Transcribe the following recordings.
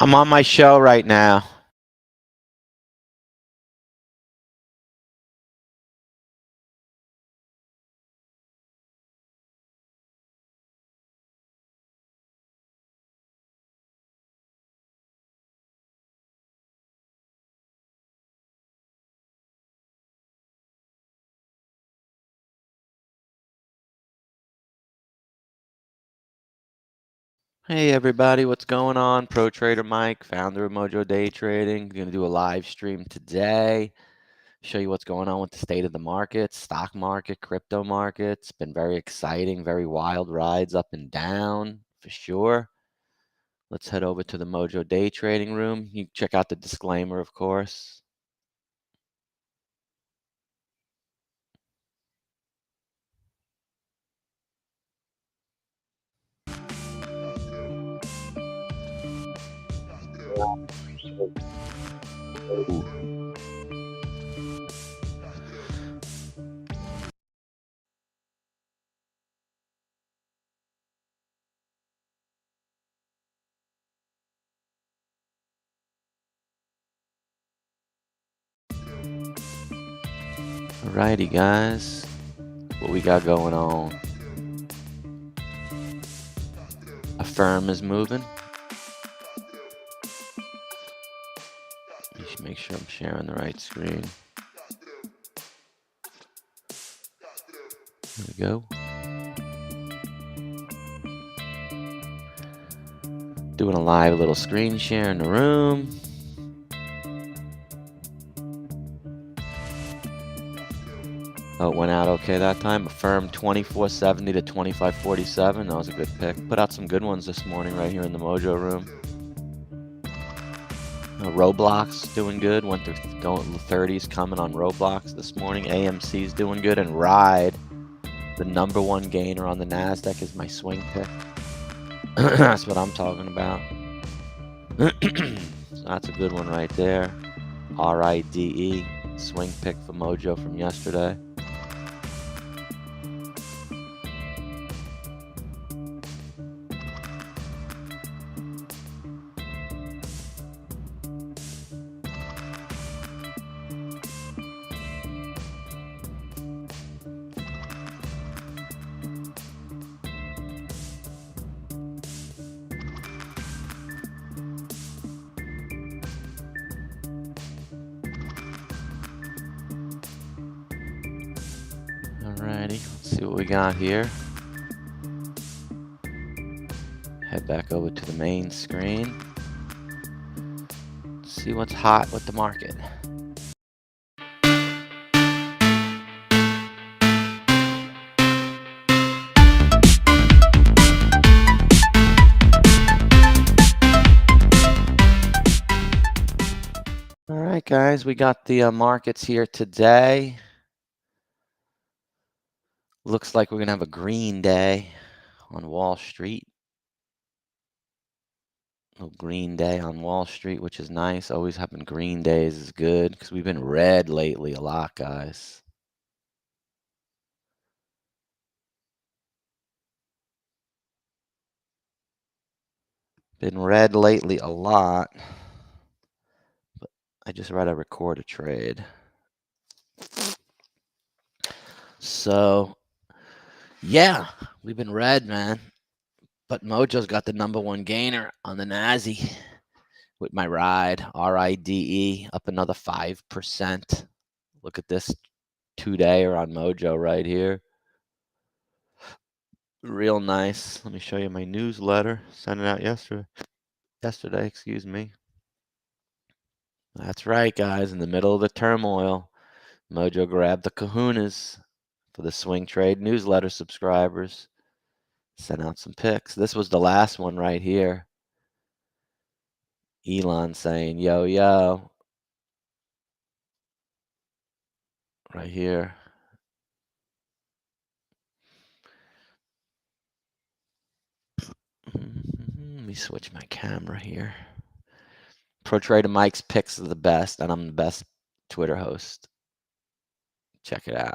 I'm on my show right now. Hey everybody, what's going on? ProTrader Mike, founder of MOJO Day Trading. Going to do a live stream today. Show you what's going on with the state of the market, stock market, crypto market. It's been very exciting, very wild rides up and down for sure. Let's head over to the MOJO Day Trading room. You can check out the disclaimer, of course. Ooh. Alrighty, guys. What we got going on? A firm is moving. Let me make sure I'm sharing the right screen. There we go. Doing a live little screen share in the room. Oh, it went out okay that time. Affirmed 2470 to 2547. That was a good pick. Put out some good ones this morning right here in the Mojo room. Roblox doing good. Went to going the 30s coming on Roblox this morning. AMC's doing good. And Ride, the #1 gainer on the NASDAQ, is my swing pick. That's what I'm talking about. So that's a good one right there. RIDE, swing pick for Mojo from yesterday. Alrighty, let's see what we got here. Head back over to the main screen. See what's hot with the market. All right, guys, we got the markets here today. Looks like we're going to have a green day on Wall Street. A green day on Wall Street, which is nice. Always having green days is good because we've been red lately a lot, guys. Been red lately a lot. But I just rather record a trade. So, yeah, we've been red, man. But Mojo's got the #1 gainer on the Nazi with my ride, RIDE, up another 5%. Look at this 2-dayer on Mojo right here. Real nice. Let me show you my newsletter. Sent it out yesterday, excuse me. That's right, guys. In the middle of the turmoil, Mojo grabbed the kahunas for the swing trade newsletter subscribers. Sent out some picks. This was the last one right here. Elon saying, yo, yo. Right here. Let me switch my camera here. ProTrader Mike's picks are the best, and I'm the best Twitter host. Check it out.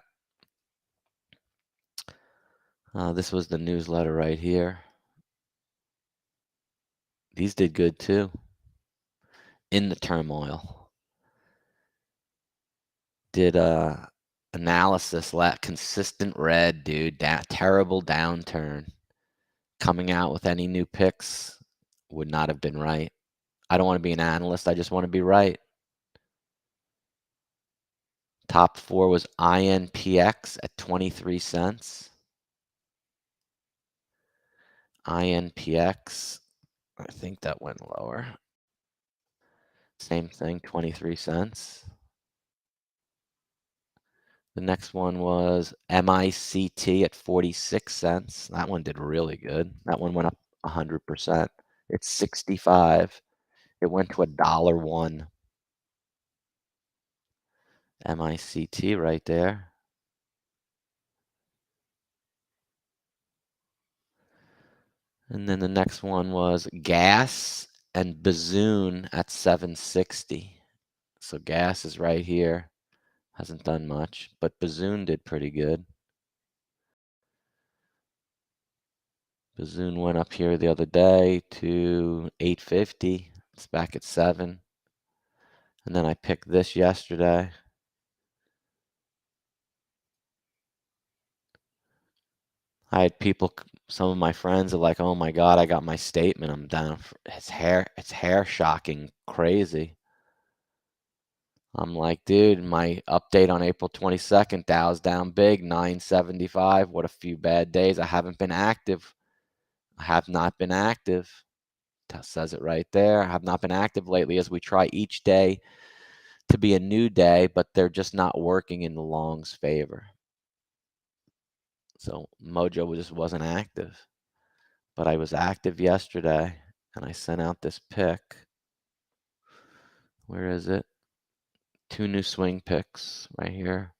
This was the newsletter right here. These did good too. in the turmoil. Did a analysis, consistent red, dude. Terrible downturn. Coming out with any new picks would not have been right. I don't want to be an analyst. I just want to be right. Top 4 was INPX at 23 cents. INPX, I think that went lower. Same thing, 23 cents. The next one was MICT at 46 cents. That one did really good. That one went up 100%. It's 65. It went to $1.01. MICT right there. And then the next one was gas and Bazoon at 760. So gas is right here. Hasn't done much, but Bazoon did pretty good. Bazoon went up here the other day to 850. It's back at 7. And then I picked this yesterday. I had people, some of my friends are like, "Oh my God, I got my statement. I'm down. It's hair shocking crazy." I'm like, dude, my update on April 22nd, Dow's down big, 975. What a few bad days. I haven't been active. I have not been active. That says it right there. I have not been active lately as we try each day to be a new day, but they're just not working in the long's favor. So Mojo just wasn't active. But I was active yesterday and I sent out this pick. Where is it? 2 new swing picks right here.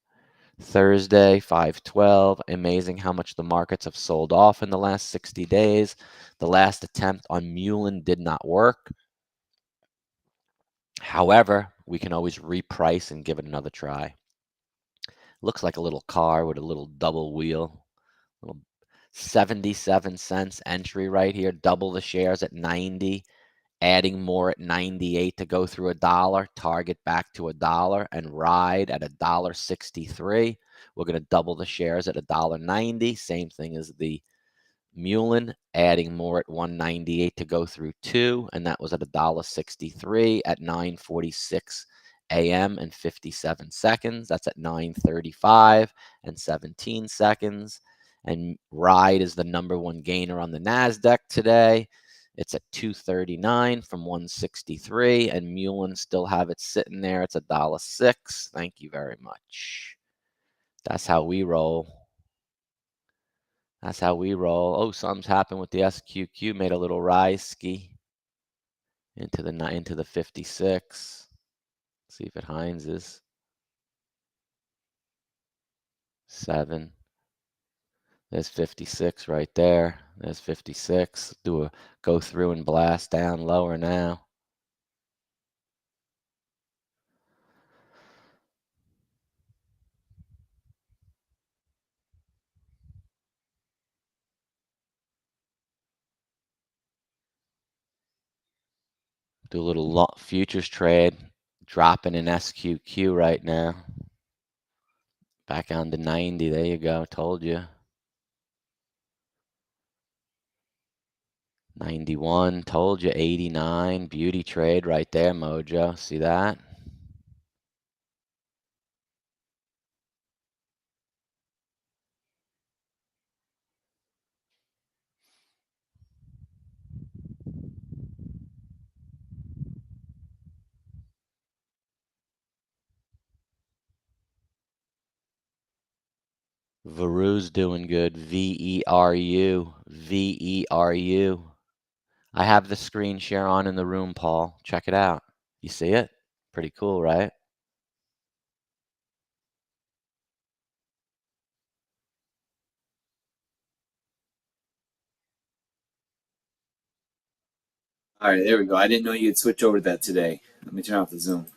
Thursday, 512. Amazing how much the markets have sold off in the last 60 days. The last attempt on Mullen did not work. However, we can always reprice and give it another try. Looks like a little car with a little double wheel. Little 77 cents entry right here. Double the shares at 90. Adding more at 98 to go through $1, target back to $1 and ride at $1.63. We're going to double the shares at $1.90. Same thing as the Mullen, adding more at 198 to go through 2, and that was at $1.63 at 9:46 a.m. and 57 seconds. That's at 9:35 and 17 seconds. And Ride is the number 1 gainer on the NASDAQ today. It's at 239 from 163, and Mullen still have it sitting there. It's $1.06. Thank you very much. That's how we roll. That's how we roll. Oh, something's happened with the SQQ. Made a little rise ski into the 56. See if it Heinz's. 7. There's 56 right there. There's 56. Go through and blast down lower now. Do a little futures trade. Dropping in SQQ right now. Back on to 90. There you go. Told you. 91. Told you. 89. Beauty trade right there, Mojo. See that? Veru's doing good. Veru. Veru. I have the screen share on in the room, Paul. Check it out. You see it? Pretty cool, right? All right, there we go. I didn't know you'd switch over to that today. Let me turn off the Zoom.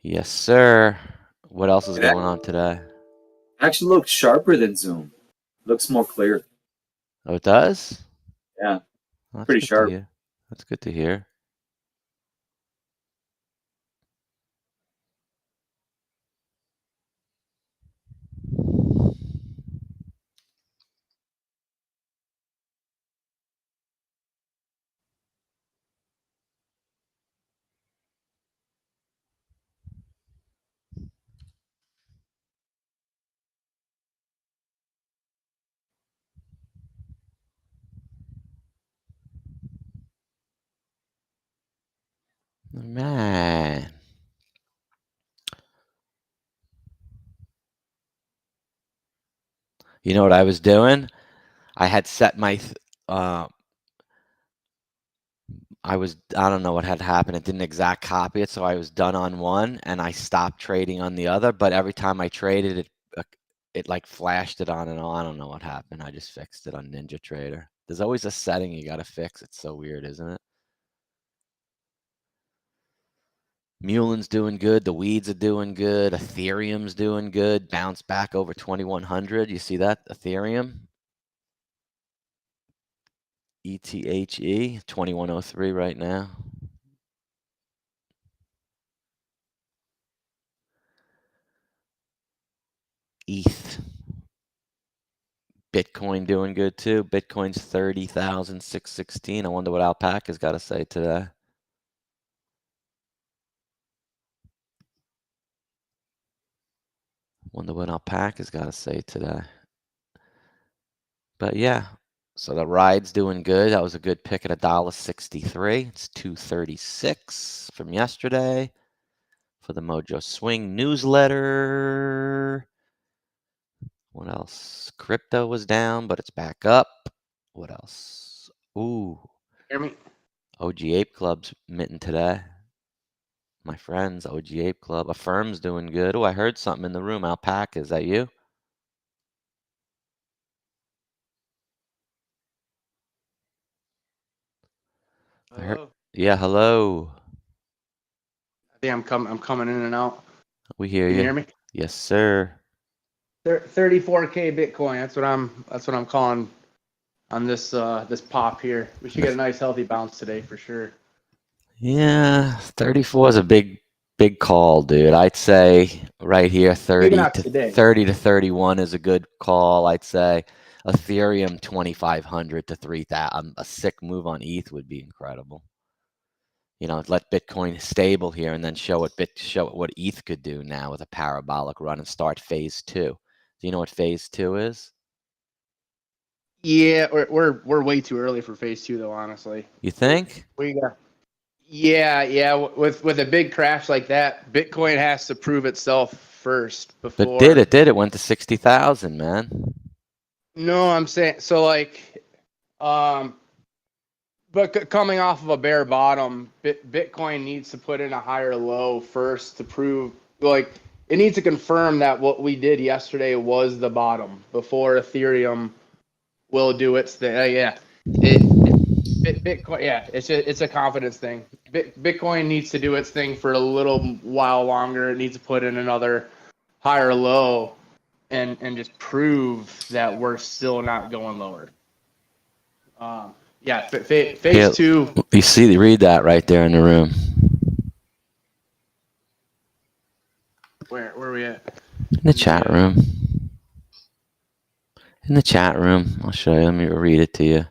Yes, sir. What else is going on today? Actually looks sharper than Zoom. Looks more clear. Oh, it does? Yeah, Well, that's pretty good to sharp. hear. That's good to hear. Man. You know what I was doing? I had set my I don't know what had happened. It didn't exact copy it, so I was done on one and I stopped trading on the other, but every time I traded it like flashed it on and on. I don't know what happened. I just fixed it on NinjaTrader. There's always a setting you got to fix. It's so weird, isn't it? Mulin's doing good. The weeds are doing good. Ethereum's doing good. Bounce back over 2100. You see that? Ethereum. ETHE 2103 right now. ETH. Bitcoin doing good too. Bitcoin's 30,616. I wonder what Alpaca's got to say today. Wonder what Alpaca's got to say today. But yeah, so the ride's doing good. That was a good pick at $1.63. It's 236 from yesterday for the Mojo Swing newsletter. What else? Crypto was down, but it's back up. What else? Ooh. Hear me? OG Ape Club's mitting today. My friends, OG Ape Club. Affirm's doing good. Oh, I heard something in the room. Alpaca, is that you? I heard. Hello. Yeah, hello. I think I'm coming in and out. We hear Can you you. hear me? Yes, sir. 34K Bitcoin. That's what I'm calling on this this pop here. We should get a nice healthy bounce today for sure. Yeah, 34 is a big call, dude. I'd say right here, Maybe 30 not to today. 31 is a good call. I'd say Ethereum 2,500 to 3,000. A sick move on ETH would be incredible. You know, let Bitcoin stable here and then show what ETH could do now with a parabolic run and start phase 2. Do you know what phase 2 is? Yeah, we're way too early for phase 2 though. Honestly, You think? we got. Yeah. With a big crash like that, Bitcoin has to prove itself first But before. it went to 60,000, man. No, I'm saying so like, but coming off of a bare bottom, Bitcoin needs to put in a higher low first to prove, like, it needs to confirm that what we did yesterday was the bottom before Ethereum will do its thing. Yeah, Bitcoin. Yeah, it's a confidence thing. Bitcoin needs to do its thing for a little while longer. It needs to put in another higher low and just prove that we're still not going lower. Yeah, phase Here, 2. read that right there in the room. Where are we at? In the chat room. In the chat room. I'll show you. Let me read it to you.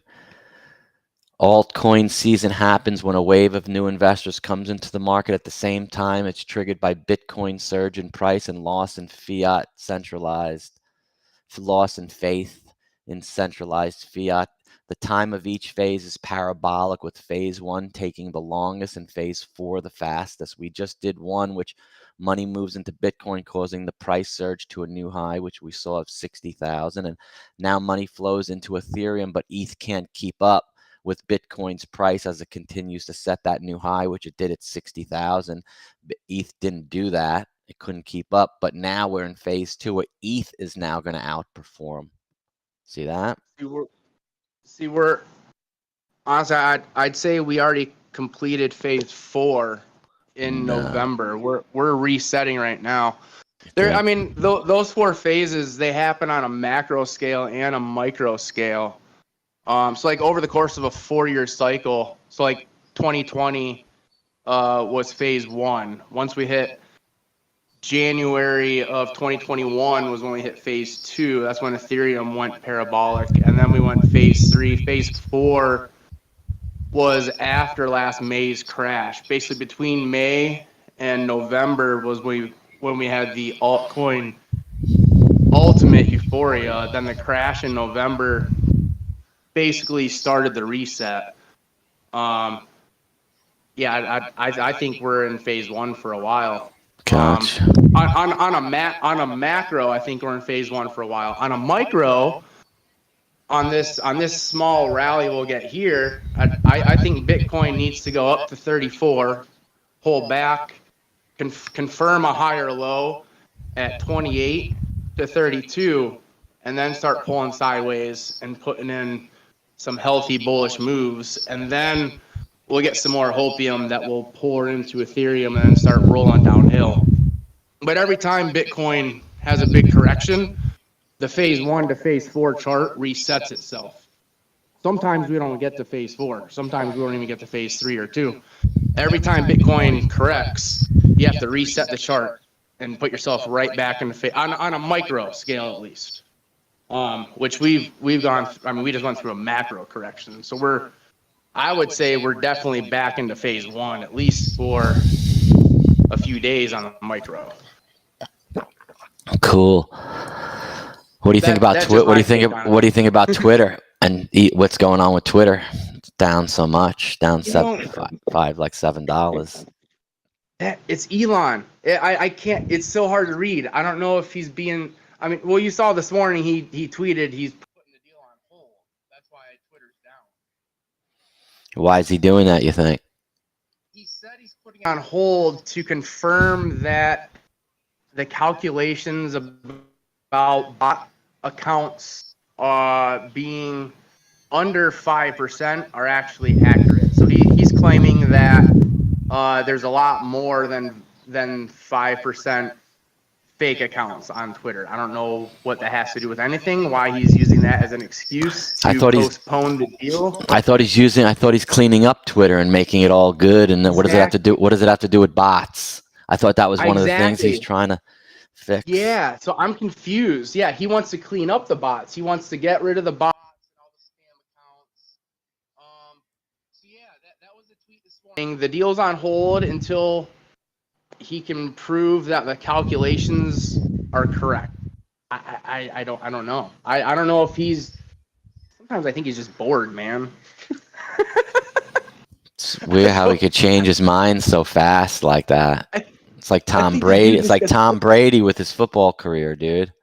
Altcoin season happens when a wave of new investors comes into the market at the same time. It's triggered by Bitcoin surge in price and loss in faith in centralized fiat. The time of each phase is parabolic, with phase 1 taking the longest and phase 4 the fastest. We just did one, which money moves into Bitcoin, causing the price surge to a new high, which we saw of 60,000. And now money flows into Ethereum, but ETH can't keep up with Bitcoin's price as it continues to set that new high, which it did at 60,000. ETH didn't do that. It couldn't keep up. But now we're in phase 2 where ETH is now going to outperform. See that? We're honestly, I'd say we already completed phase 4 in No. November. We're resetting right now. think? I mean, those 4 phases, they happen on a macro scale and a micro scale. So like over the course of a 4-year cycle, so like 2020 was phase 1. Once we hit January of 2021 was when we hit phase 2. That's when Ethereum went parabolic, and then we went phase 3. Phase 4 was after last May's crash. Basically, between May and November was when we had the altcoin ultimate euphoria. Then the crash in November basically started the reset. Yeah, I think we're in phase 1 for a while. Gotcha. On a macro, I think we're in phase 1 for a while. On a micro, on this small rally we'll get here, I think Bitcoin needs to go up to 34, pull back, confirm a higher low at 28 to 32, and then start pulling sideways and putting in some healthy bullish moves, and then we'll get some more hopium that will pour into Ethereum and then start rolling downhill. But every time Bitcoin has a big correction, the phase 1 to phase 4 chart resets itself. Sometimes we don't get to phase 4. Sometimes we don't even get to phase 3 or 2. Every time Bitcoin corrects, you have to reset the chart and put yourself right back into phase, on a micro scale at least. Which we've gone. I mean, we just went through a macro correction, so I would say we're definitely back into phase 1 at least for a few days on a micro. Cool. What do you think about Twitter? What do you think about Twitter and what's going on with Twitter? It's down so much, down like $7. It's Elon. I can't. It's so hard to read. I don't know if he's being. I mean, well, you saw this morning he tweeted he's putting the deal on hold. That's why Twitter's down. Why is he doing that, you think? He said he's putting it on hold to confirm that the calculations about bot accounts being under 5% are actually accurate. So he's claiming that there's a lot more than 5% fake accounts on Twitter. I don't know what that has to do with anything, why he's using that as an excuse to postpone the deal. I thought he's cleaning up Twitter and making it all good. And then what does it have to do with bots? I thought that was one of the things he's trying to fix. Yeah, so I'm confused. Yeah, he wants to clean up the bots. He wants to get rid of the bots and all the scam accounts. So yeah, that was a tweet this morning. The deal's on hold until he can prove that the calculations are correct. I don't know. I don't know if he's. Sometimes I think he's just bored, man. It's weird how he could change his mind so fast like that. It's like Tom Brady. It's like Tom Brady with his football career, dude.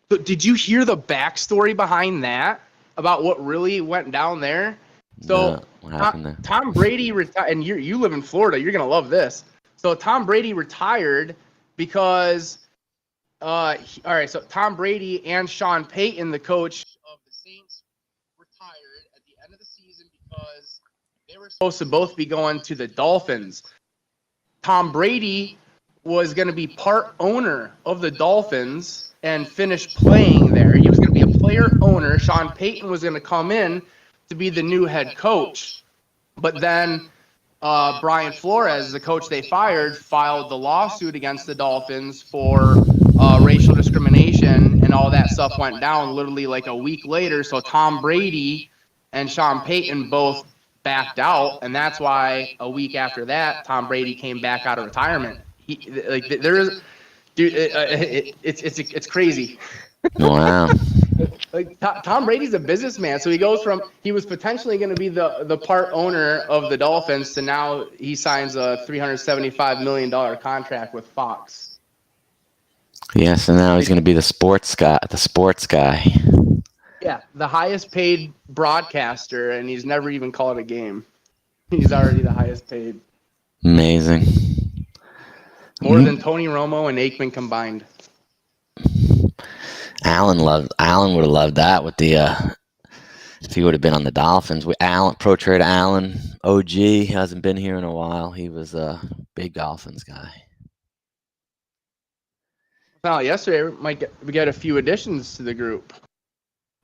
But did you hear the backstory behind that about what really went down there? So No, what happened there? Tom Brady retired, and you live in Florida. You're gonna love this. So Tom Brady retired because, all right. So Tom Brady and Sean Payton, the coach of the Saints, retired at the end of the season because they were supposed to both be going to the Dolphins. Tom Brady was going to be part owner of the Dolphins and finish playing there. He was going to be a player owner. Sean Payton was going to come in to be the new head coach. But then Brian Flores, the coach they fired, filed the lawsuit against the Dolphins for racial discrimination, and all that stuff went down literally like a week later. So Tom Brady and Sean Payton both backed out, and that's why a week after that, Tom Brady came back out of retirement. It's crazy. Wow. Like Tom Brady's a businessman, so he was potentially going to be the part owner of the Dolphins to now he signs a $375 million contract with Fox. Yeah, so now he's going to be the sports guy. Yeah, the highest paid broadcaster, and he's never even called a game. He's already the highest paid. Amazing. More than Tony Romo and Aikman combined. Alan would have loved that with the If he would have been on the Dolphins, ProTrader Allen, OG, hasn't been here in a while. He was a big Dolphins guy. Well, yesterday we got a few additions to the group.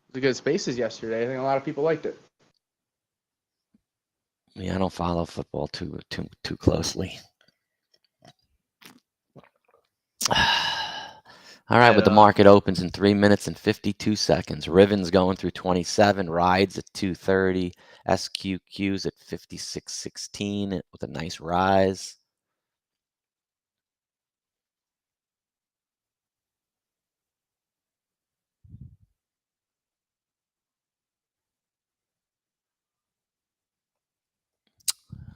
It was good spaces yesterday. I think a lot of people liked it. Yeah, I don't follow football too closely. All right, but the market opens in 3 minutes and 52 seconds. Riven's going through 27, rides at 230, SQQ's at 56.16 with a nice rise.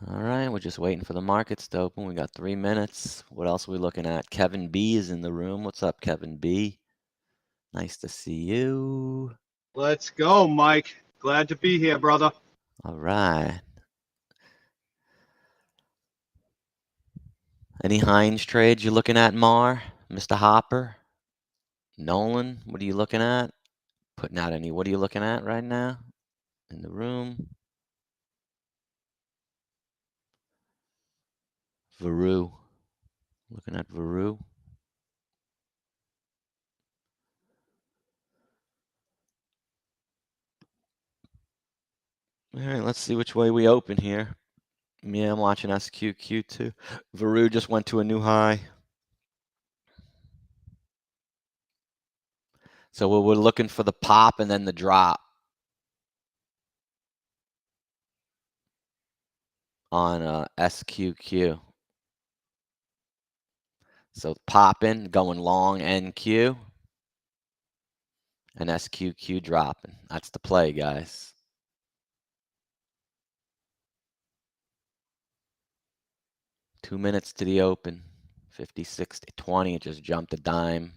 All right, we're just waiting for the markets to open. We got 3 minutes. What else are we looking at? Kevin B is in the room. What's up, Kevin B? Nice to see you. Let's go, Mike. Glad to be here, brother. All right. Any Heinz trades you're looking at, Mar? Mr. Hopper? Nolan, what are you looking at? Putting out any, what are you looking at right now in the room? Varu. Looking at Varu. All right, let's see which way we open here. Yeah, I'm watching SQQ too. Varu just went to a new high. So we're looking for the pop and then the drop on SQQ. So popping, going long NQ, and SQQ dropping. That's the play, guys. Two minutes to the open. 56-20. It just jumped a dime.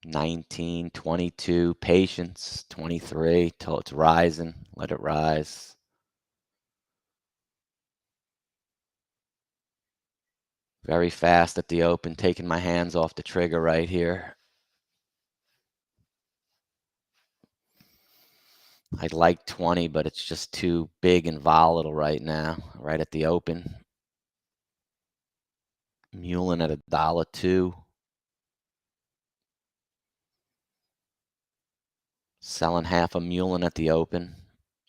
$19, $22, patience, $23 till it's rising. Let it rise. Very fast at the open, taking my hands off the trigger right here. I'd like 20, but it's just too big and volatile right now, right at the open. Mulin at $1.02. Selling half a Mulin at the open,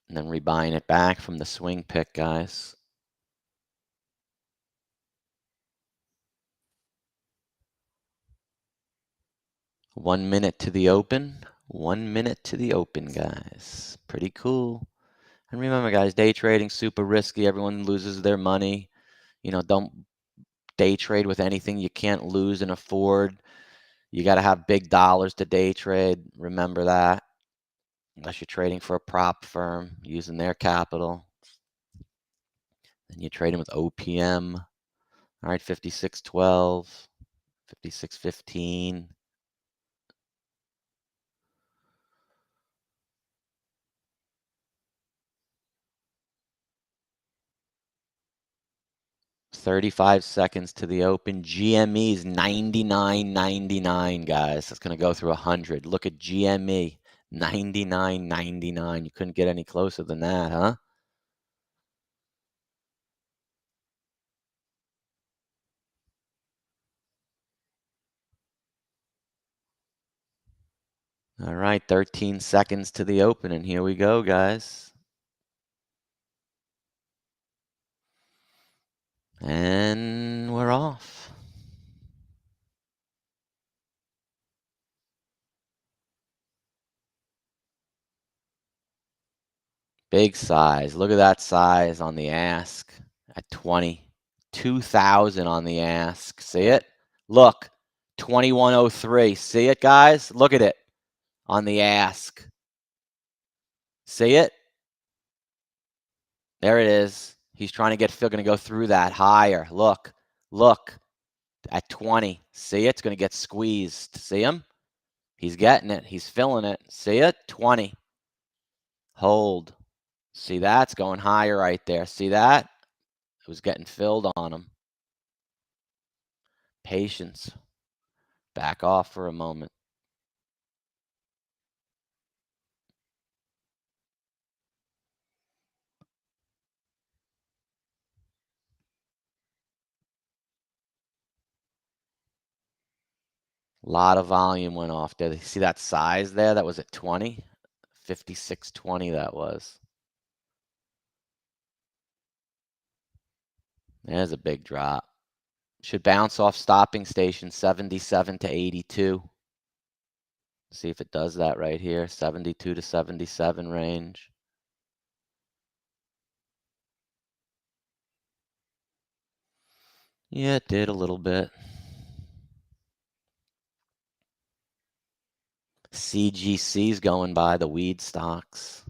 and then rebuying it back from the swing pick, guys. One minute to the open. 1 minute to the open, guys. Pretty cool. And remember, guys, day trading, super risky. Everyone loses their money. You know, don't day trade with anything you can't lose and afford. You got to have big dollars to day trade. Remember that. Unless you're trading for a prop firm, using their capital. Then you're trading with OPM. All right, 56.12, 56.15. 35 seconds to the open. GME is 99.99, guys. That's going to go through 100. Look at GME, 99.99. You couldn't get any closer than that, huh? All right, 13 seconds to the open, and here we go, guys. And we're off. Big size. Look at that size on the ask at 20. 2,000 on the ask. See it? Look, 2103. See it, guys? Look at it on the ask. See it? There it is. He's trying to get Phil, going to go through that higher. Look at 20. See it? It's going to get squeezed. See him? He's getting it. He's filling it. See it? 20. Hold. See that's going higher right there. See that? It was getting filled on him. Patience. Back off for a moment. A lot of volume went off there. You see that size there? That was at 20? 56.20 that was. There's a big drop. Should bounce off stopping station 77 to 82. See if it does that right here. 72 to 77 range. Yeah, it did a little bit. CGC's going by, the weed stocks.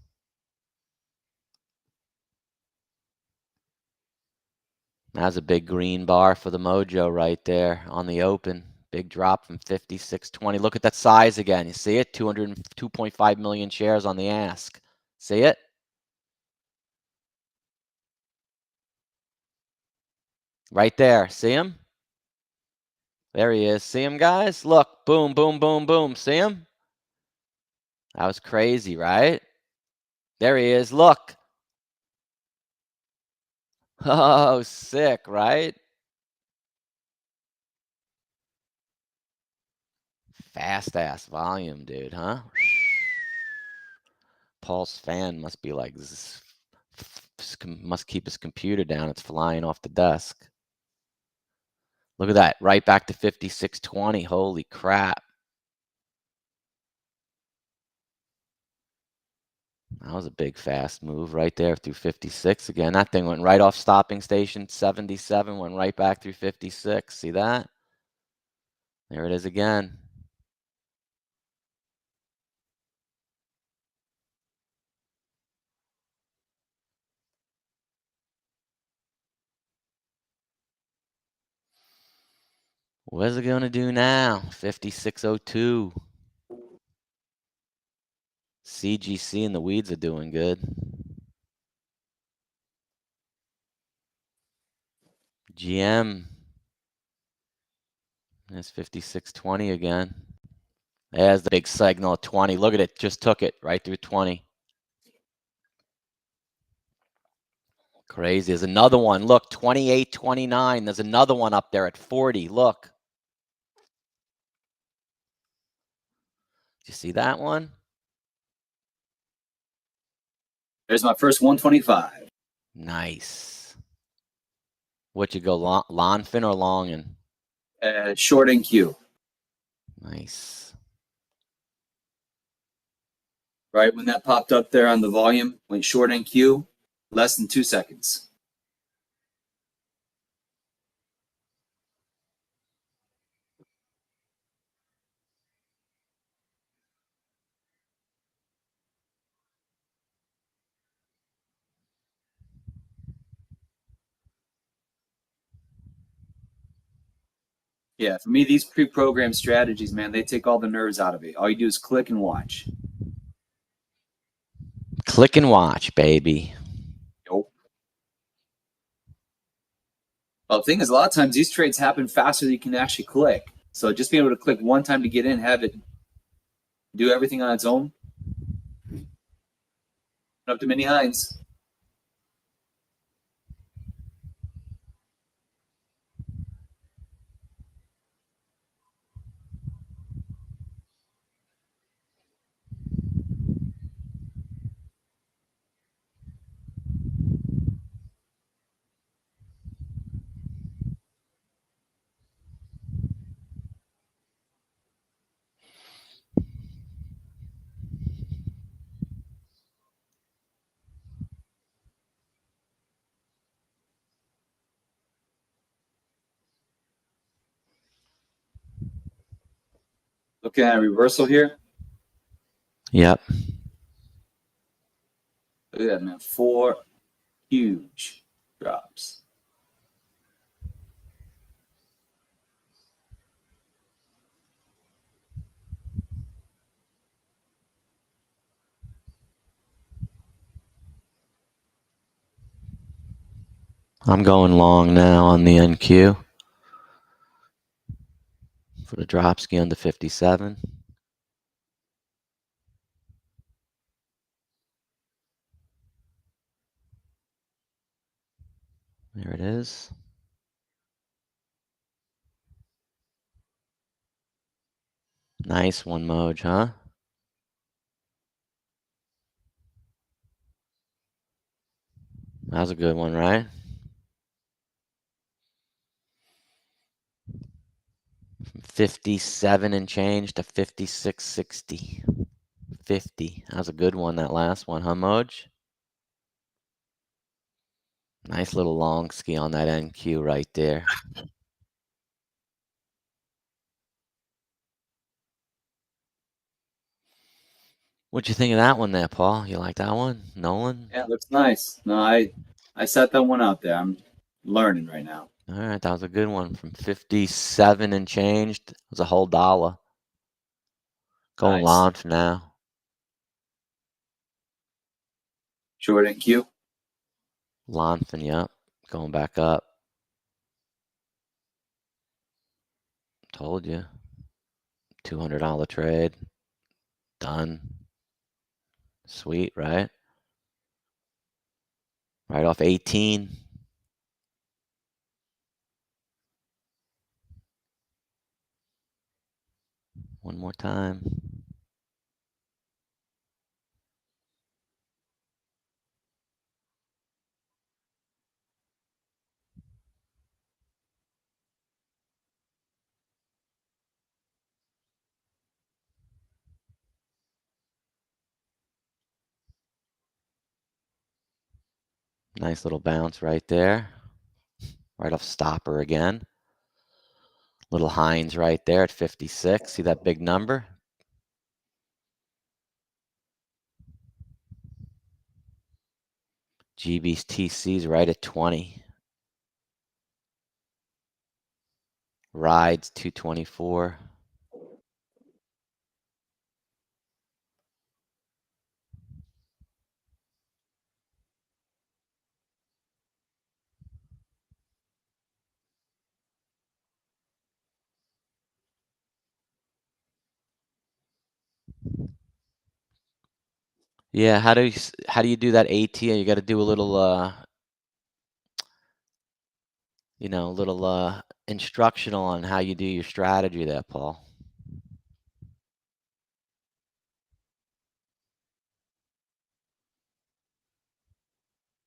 That's a big green bar for the Mojo right there on the open. Big drop from 56.20. Look at that size again. You see it? 202.5 million shares on the ask. See it? Right there. See him? There he is. See him, guys? Look. Boom, boom, boom, boom. See him? That was crazy, right? There he is. Look. Oh, sick, right? Fast ass volume, dude, huh? Paul's fan must be like, must keep his computer down. It's flying off the desk. Look at that, right back to 56.20. Holy crap. That was a big fast move right there through 56 again. That thing went right off stopping station 77, went right back through 56. See that? There it is again. What is it going to do now? 56.02. CGC and the weeds are doing good. GM. There's 56.20 again. There's the big signal at 20. Look at it. Just took it right through 20. Crazy. There's another one. Look, 28.29. There's another one up there at 40. Look. Did you see that one? There's my first 125. Nice. What you go, Lonfin or Longin? Short NQ. Nice. Right when that popped up there on the volume, went short NQ, less than 2 seconds. Yeah, for me, these pre-programmed strategies, man, they take all the nerves out of it. All you do is click and watch. Click and watch, baby. Nope. Well, the thing is, a lot of times these trades happen faster than you can actually click. So just being able to click one time to get in, have it do everything on its own. Up to Mini Hines. Looking at a reversal here. Yep. Look at that, man. 4 huge drops. I'm going long now on the NQ. For the drop ski under 57. There it is. Nice one, Moj, huh? That was a good one, right? From 57 and change to 56.60. 50. That was a good one, that last one, huh, Moj? Nice little long ski on that NQ right there. What'd you think of that one there, Paul? You like that one? Nolan? Yeah, it looks nice. No, I set that one out there. I'm learning right now. All right, that was a good one. From 57 and changed. It was a whole $1. Going Nice. long for now. Short NQ. Lonfin, yep. Going back up. Told you. $200 trade. Done. Sweet, right? Right off 18. One more time. Nice little bounce right there. Right off stopper again. Little Hines right there at 56. See that big number? GBTC's right at 20. Rides 224. Yeah, how do you do that AT? You got to do a little instructional on how you do your strategy there, Paul.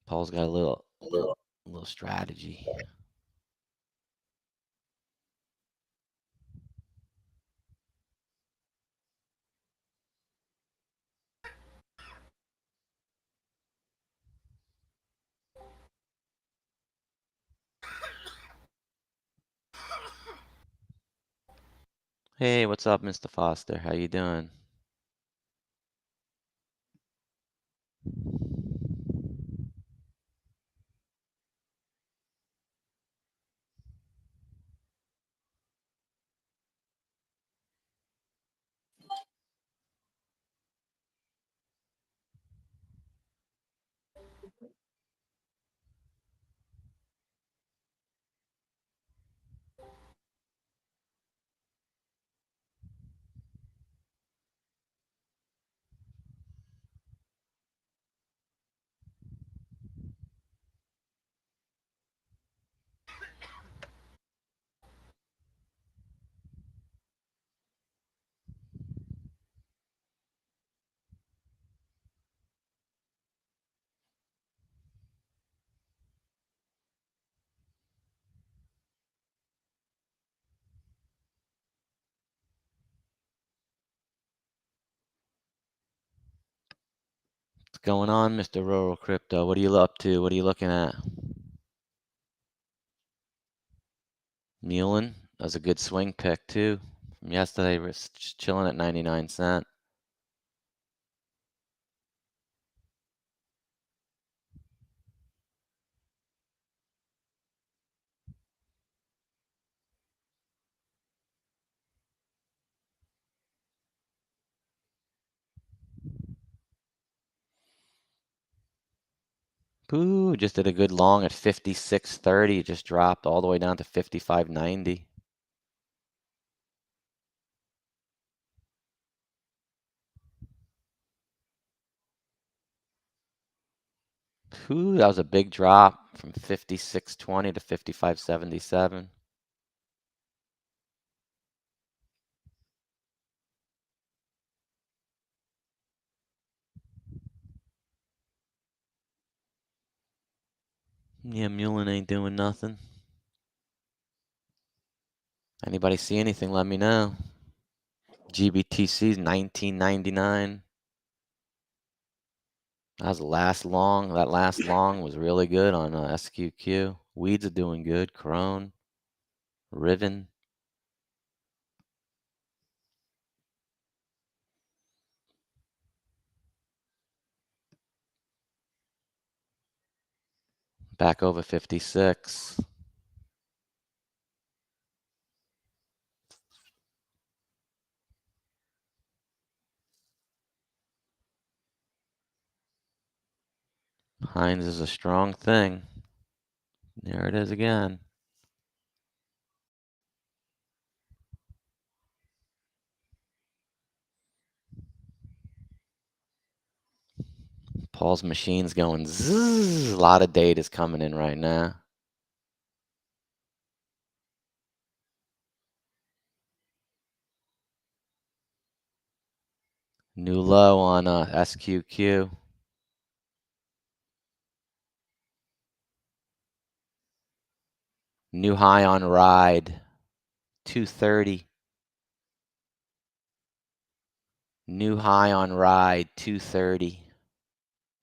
Paul's got a little strategy. Hey, what's up, Mr. Foster? How you doing? What's going on, Mr. Rural Crypto? What are you up to? What are you looking at? Mullen, that was a good swing pick too. From yesterday, we're just chilling at 99 cents. Ooh, just did a good long at 56.30. Just dropped all the way down to 55.90. Whew, that was a big drop from 56.20 to 55.77. Yeah, Mullen ain't doing nothing. Anybody see anything, let me know. GBTC's 19.99. That was the last long. That last long was really good on SQQ. Weeds are doing good. Crone, Riven. Back over 56. Heinz is a strong thing. There it is again. Paul's machine's going zzz. A lot of data is coming in right now. New low on SQQ. New high on Ride. 230. New high on Ride. 230.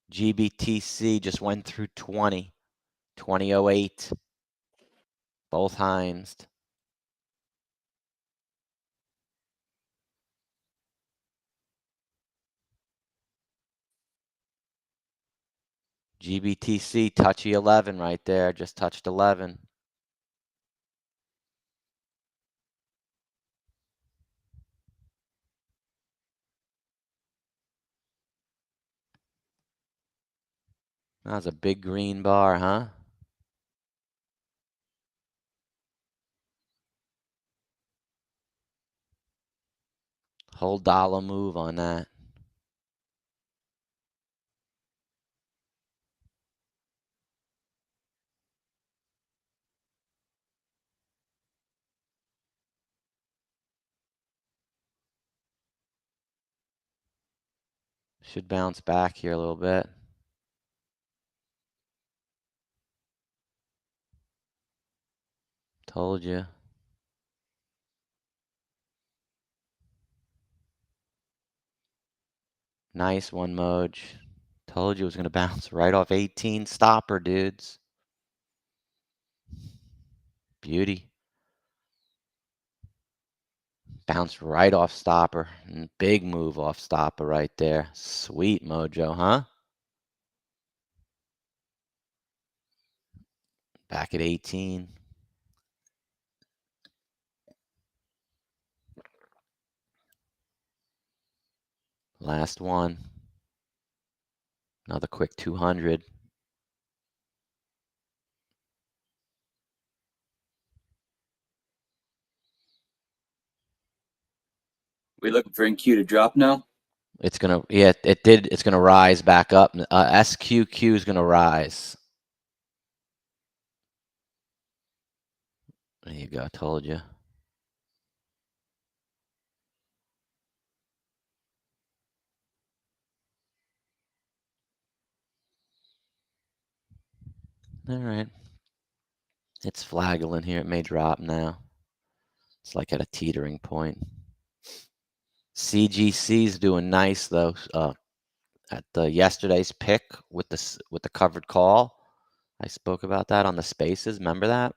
GBTC just went through 20. 2008. Both Heinz. GBTC touchy 11 right there. Just touched 11. That was a big green bar, huh? Whole dollar move on that. Should bounce back here a little bit. Told you. Nice one, Moj. Told you it was going to bounce right off 18 stopper, dudes. Beauty. Bounce right off stopper. And big move off stopper right there. Sweet, Mojo, huh? Back at 18. Last one. Another quick 200. We looking for NQ to drop now? It's gonna, yeah, it did. It's gonna rise back up. SQQ is gonna rise. There you go. Told you. All right. It's flagging here. It may drop now. It's like at a teetering point. CGC's doing nice though. At the yesterday's pick with the covered call, I spoke about that on the spaces. Remember that?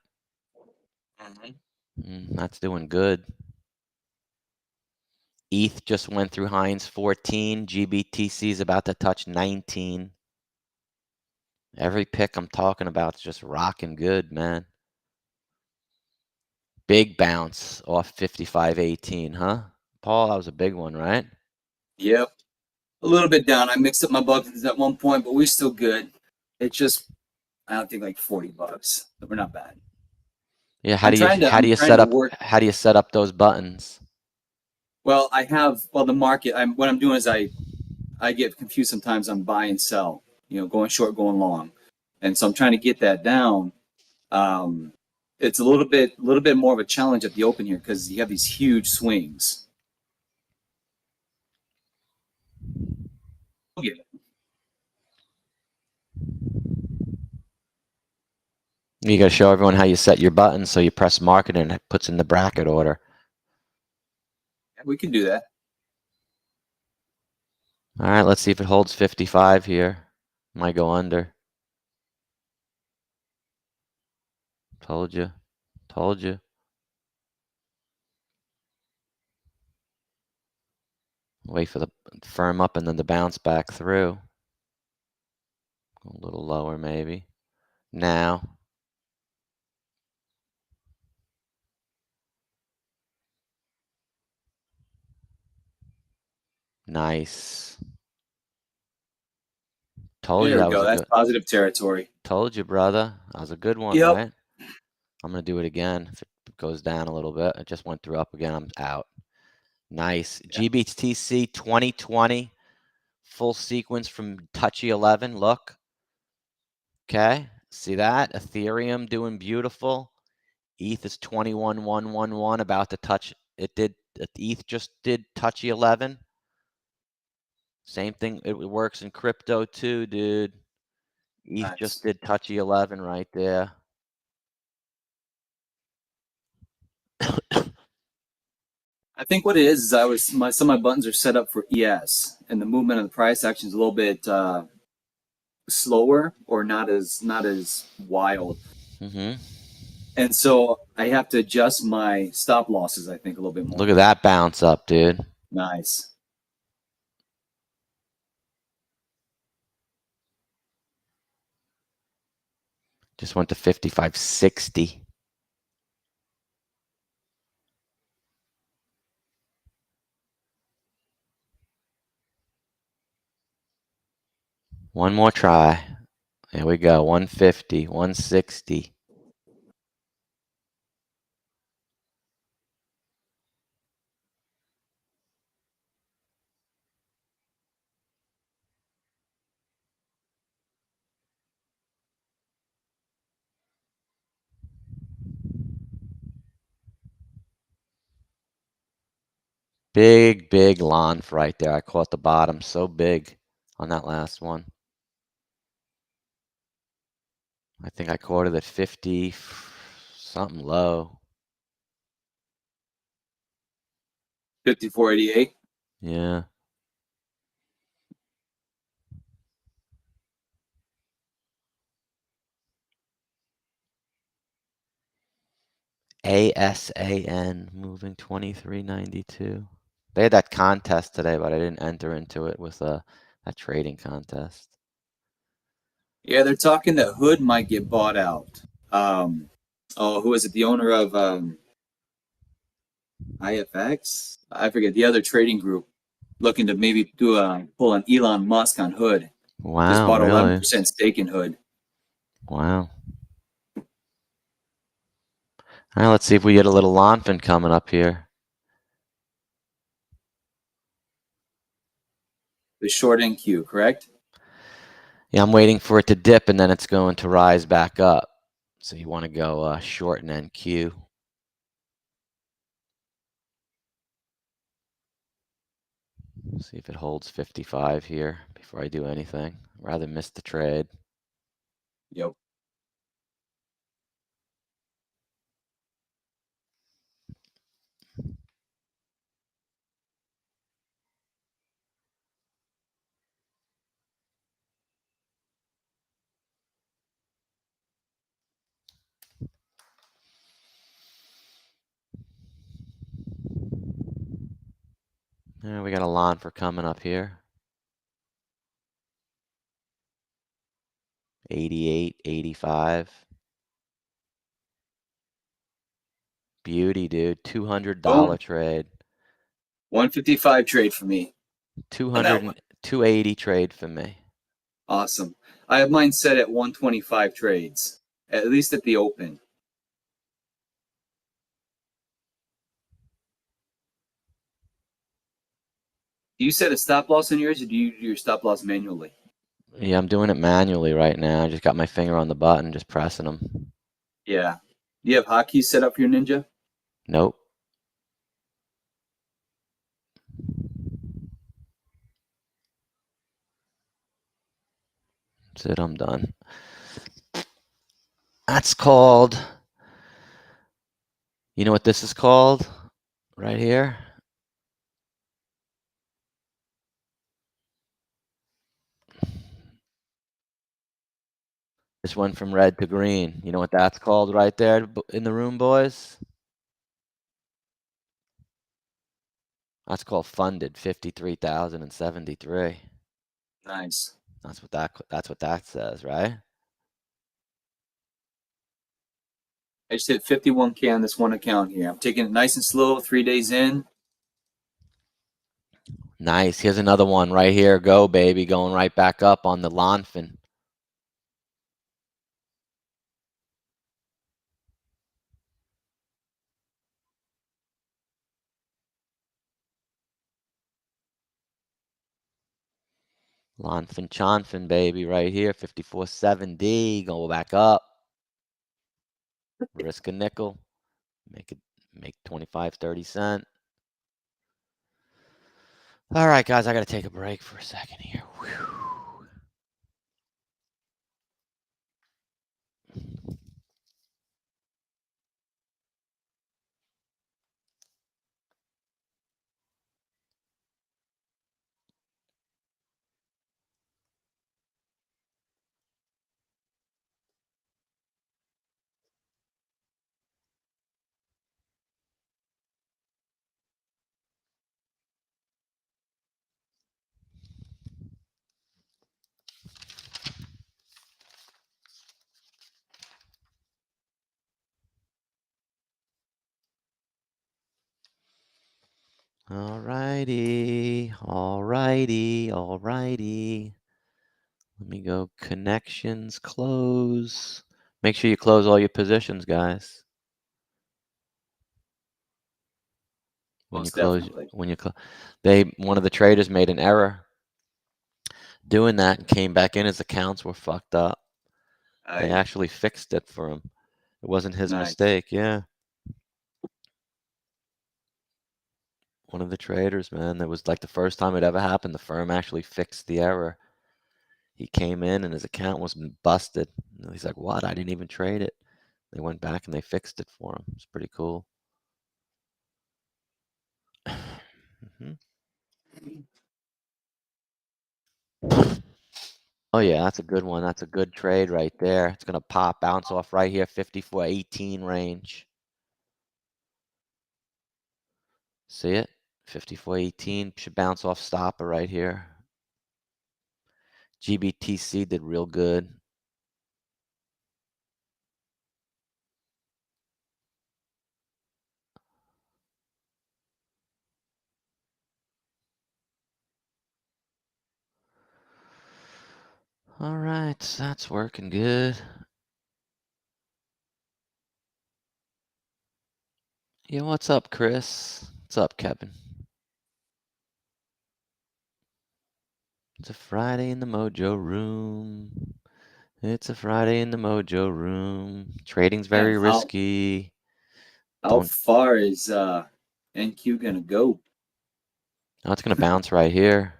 That's doing good. ETH just went through Heinz 14. GBTC is about to touch 19. Every pick I'm talking about is just rocking good, man. Big bounce off 55.18, huh? Paul, that was a big one, right? Yep. A little bit down. I mixed up my buckets at one point, but we're still good. It's just, I don't think like $40, but we're not bad. Yeah, how do you set up those buttons? Well, the market. What I'm doing is I get confused sometimes on buy and sell. going short, going long. And so I'm trying to get that down. It's a little bit more of a challenge at the open here because you have these huge swings. We'll get it. You got to show everyone how you set your buttons so you press market and it puts in the bracket order. Yeah, we can do that. All right, let's see if it holds 55 here. Might go under. Told you. Told you. Wait for the firm up and then the bounce back through. A little lower maybe. Now. Nice. Told you There we that go. was a That's good. positive territory. Told you, brother. That was a good one, Yep. right? I'm going to do it again. If it goes down a little bit, it just went through up again. I'm out. Nice. Yeah. GBTC 2020. Full sequence from Touchy 11. Look. Okay. See that? Ethereum doing beautiful. ETH is 21,111 about to touch. ETH just did Touchy 11. Same thing. It works in crypto too, dude. ETH Nice. just did Touchy 11 right there. I think what it is some of my buttons are set up for ES, and the movement of the price action is a little bit slower or not as wild. Mm-hmm. And so I have to adjust my stop losses, I think, a little bit more. Look at that bounce up, dude. Nice. Just went to 55.60. One more try. There we go. 150, 160. Big, big launch right there. I caught the bottom so big on that last one. I think I caught it at 50 something low. 54.88. Yeah. ASAN moving 23.92. They had that contest today, but I didn't enter into it with a trading contest. Yeah, they're talking that Hood might get bought out. Who is it? The owner of IFX? I forget, the other trading group, looking to maybe pull an Elon Musk on Hood. Wow, Just bought really? 11% stake in Hood. Wow. All right, let's see if we get a little Lonfin coming up here. The short NQ, correct? Yeah, I'm waiting for it to dip, and then it's going to rise back up. So you want to go short and NQ. See if it holds 55 here before I do anything. Rather miss the trade. Yep. Yeah, we got a lawn for coming up here. 88, 85. Beauty, dude. $200 trade. 155 trade for me. 200, 280 trade for me. Awesome. I have mine set at 125 trades, at least at the open. Do you set a stop loss on yours, or do you do your stop loss manually? Yeah, I'm doing it manually right now. I just got my finger on the button, just pressing them. Yeah. Do you have hotkeys set up for your Ninja? Nope. That's it, I'm done. That's called, you know what this is called? Right here. This went from red to green. You know what that's called right there in the room, boys? That's called funded, 53,073. Nice. That's what that says, right? I just hit 51K on this one account here. I'm taking it nice and slow, 3 days in. Nice. Here's another one right here. Go, baby. Going right back up on the Lonfin. Lonfin Chonfin, baby, right here. 54.7D. Go back up. Risk a nickel. Make 25, 30 cents. All right, guys, I got to take a break for a second here. Whew. All righty. All righty. All righty. Let me go connections, close. Make sure you close all your positions, guys. One of the traders made an error doing that and came back in. His accounts were fucked up. They actually fixed it for him. It wasn't his mistake. Yeah. One of the traders, man, that was like the first time it ever happened. The firm actually fixed the error. He came in and his account was busted. And he's like, what? I didn't even trade it. They went back and they fixed it for him. It's pretty cool. Oh, yeah, that's a good one. That's a good trade right there. It's going to bounce off right here, 54.18 range. See it? 54.18 should bounce off stopper right here. GBTC did real good. All right, that's working good. Yeah, what's up, Chris? What's up, Kevin? It's a Friday in the Mojo room. It's a Friday in the Mojo room. Trading's very risky. How far is NQ gonna go? Oh, it's gonna bounce right here.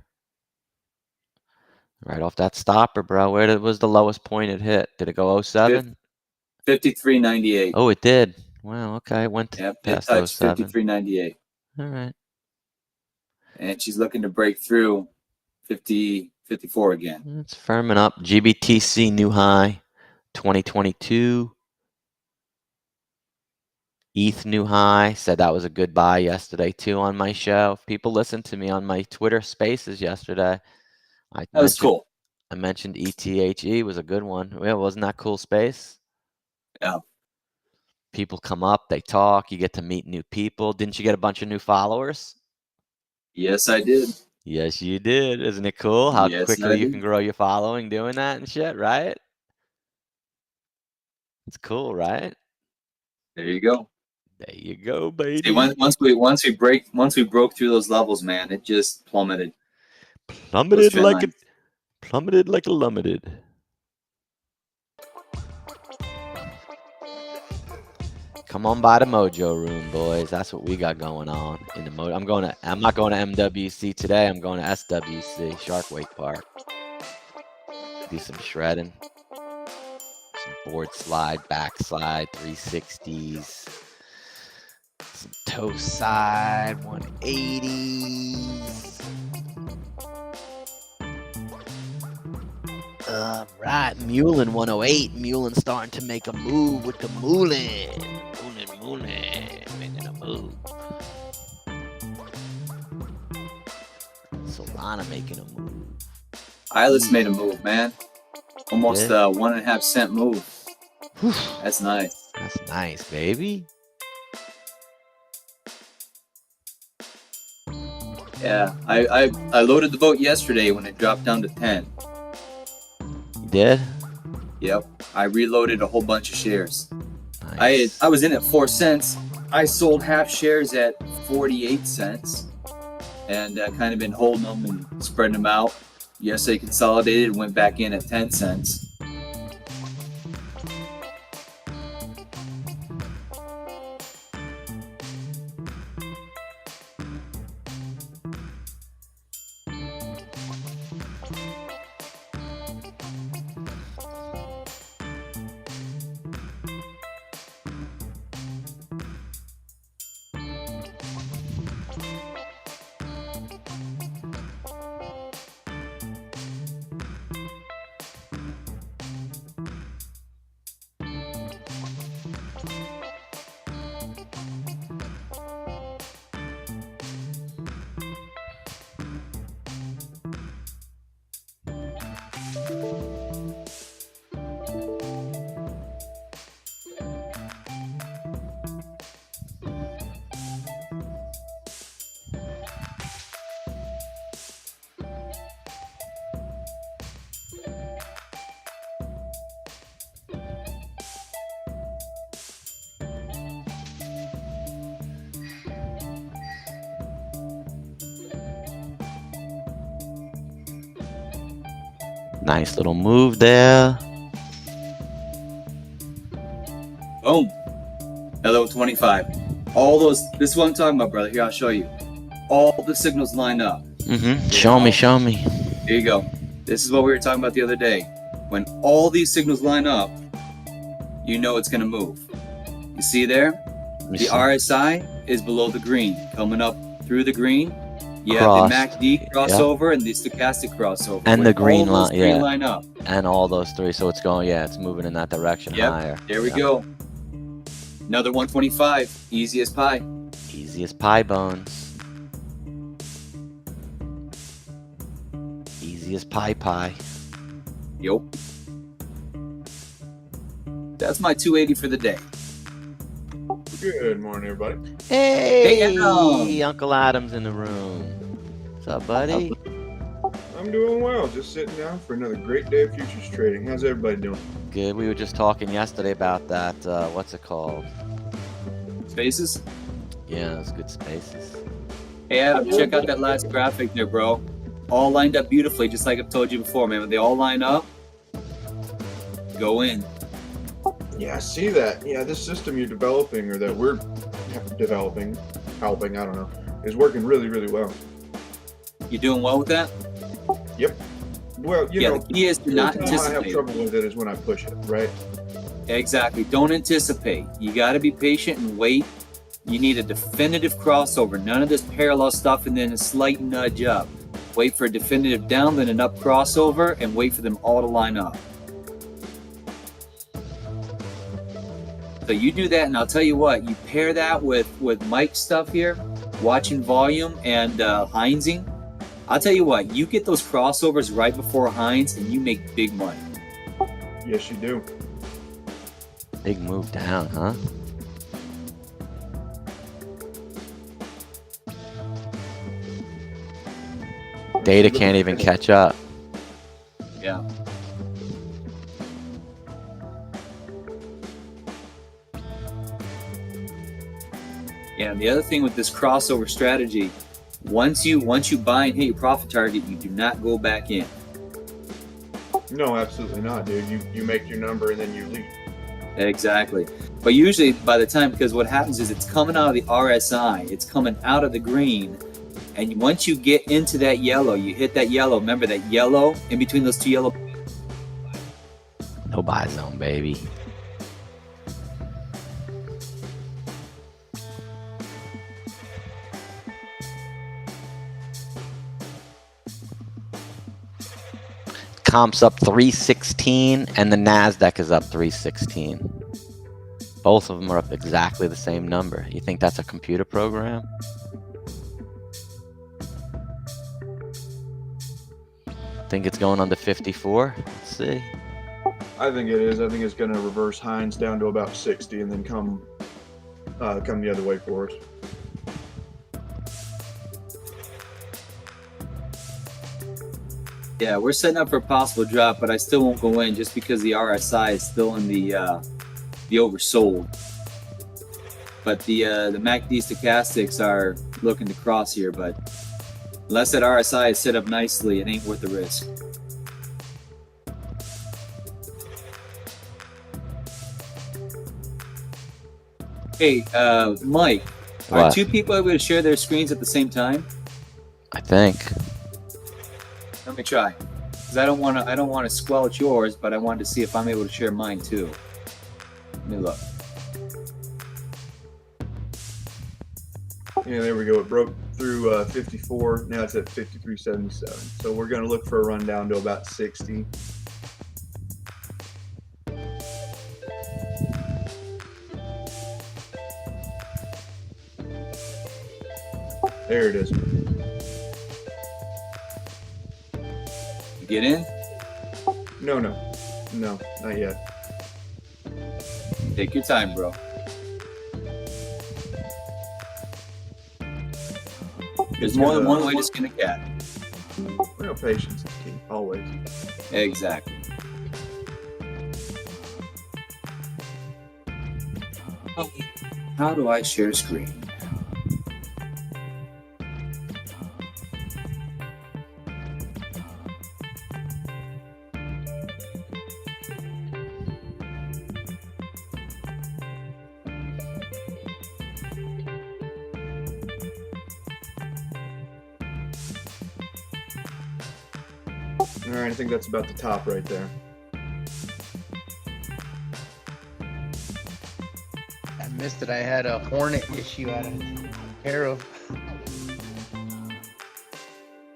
Right off that stopper, bro. Where was the lowest point it hit? Did it go 07? 53.98. Oh, it did. Wow, okay. It went past 07. 53.98. All right. And she's looking to break through 54 again. It's firming up. GBTC new high, 2022. ETH new high. Said that was a good buy yesterday too on my show. If people listened to me on my Twitter Spaces yesterday, that was cool. I mentioned ETHE was a good one. Yeah, wasn't that cool space? Yeah. People come up, they talk, you get to meet new people. Didn't you get a bunch of new followers? Yes, I did. Yes, you did. Isn't it cool how quickly you did. can grow your following doing that and shit, right? It's cool, right? There you go. There you go, baby. See, once we broke through those levels, man, it just plummeted. Plummeted Plummeted like a lummeted. Come on by the Mojo room, boys. That's what we got going on in the Mojo. I'm not going to MWC today. I'm going to SWC, Shark Wake Park. Do some shredding. Some board slide, backslide, 360s. Some toe side, 180s. Right, Mulin 108. Mulin starting to make a move with the Mulin. Mulin, making a move. Solana making a move. Eyeless made a move, man. Almost a 1.5 cent move. Whew. That's nice. That's nice, baby. Yeah, I loaded the boat yesterday when it dropped down to 10. You did? Yep. I reloaded a whole bunch of shares. Nice. I was in at 4 cents. I sold half shares at 48 cents. And kind of been holding them and spreading them out. Yesterday consolidated, went back in at 10 cents. Nice little move there. Boom. Hello 25. All those, this is what I'm talking about, brother. Here, I'll show you. All the signals line up. Show me, show me. Here you go. This is what we were talking about the other day. When all these signals line up, you know it's going to move. You see there? The RSI is below the green. Coming up through the green, you have the MACD crossover and the stochastic crossover. And when the green all those line, three yeah. line up. And all those three. So it's going, it's moving in that direction higher. There we go. Another 125. Easy as pie. Easy as pie bones. Easy as pie. Yup. That's my 280 for the day. Good morning, everybody. Hey, Hey, Uncle Adam's in the room. What's up, buddy? I'm doing well. Just sitting down for another great day of futures trading. How's everybody doing? Good. We were just talking yesterday about that. What's it called? Spaces. Yeah, those good spaces. Hey, Adam, check out that last graphic there, bro. All lined up beautifully, just like I've told you before, man. When they all line up, go in. Yeah, I see that. Yeah, this system you're developing, or that we're developing, helping, I don't know, is working really, really well. You doing well with that? Yep. Well, you know, the key is to the not time I have anticipate. trouble with it is when I push it, right? Exactly. Don't anticipate. You got to be patient and wait. You need a definitive crossover. None of this parallel stuff and then a slight nudge up. Wait for a definitive down, then an up crossover, and wait for them all to line up. So you do that, and I'll tell you what, you pair that with Mike's stuff here, watching volume and Heinzing. I'll tell you what, you get those crossovers right before Heinz, and you make big money. Yes, you do. Big move down, huh? Data can't even catch up. Yeah. Yeah, and the other thing with this crossover strategy, once you buy and hit your profit target, you do not go back in. No, absolutely not, dude. You make your number and then you leave. Exactly. But usually by the time, because what happens is it's coming out of the RSI, it's coming out of the green, and once you get into that yellow, you hit that yellow. Remember that yellow in between those two yellow. No buy zone, baby. Comp's up 316 and the NASDAQ is up 316. Both of them are up exactly the same number. You think that's a computer program? Think it's going under 54? Let's see. I think it is. I think it's going to reverse Hines down to about 60 and then come the other way for us. Yeah, we're setting up for a possible drop, but I still won't go in just because the RSI is still in the oversold. But the MACD stochastics are looking to cross here, but unless that RSI is set up nicely, it ain't worth the risk. Hey, Mike, are What? two people able to share their screens at the same time? I think. Let me try, because I don't want to squelch yours, but I wanted to see if I'm able to share mine too. Let me look. Yeah, there we go. It broke through 54. Now it's at 53.77. So we're going to look for a run down to about 60. There it is. You get in? No, not yet. Take your time, bro. There's more than one way to skin a cat. Well, patience is key, always. Exactly. How do I share screen? Alright, I think that's about the top right there. I missed it. I had a Hornet issue I had to take care of.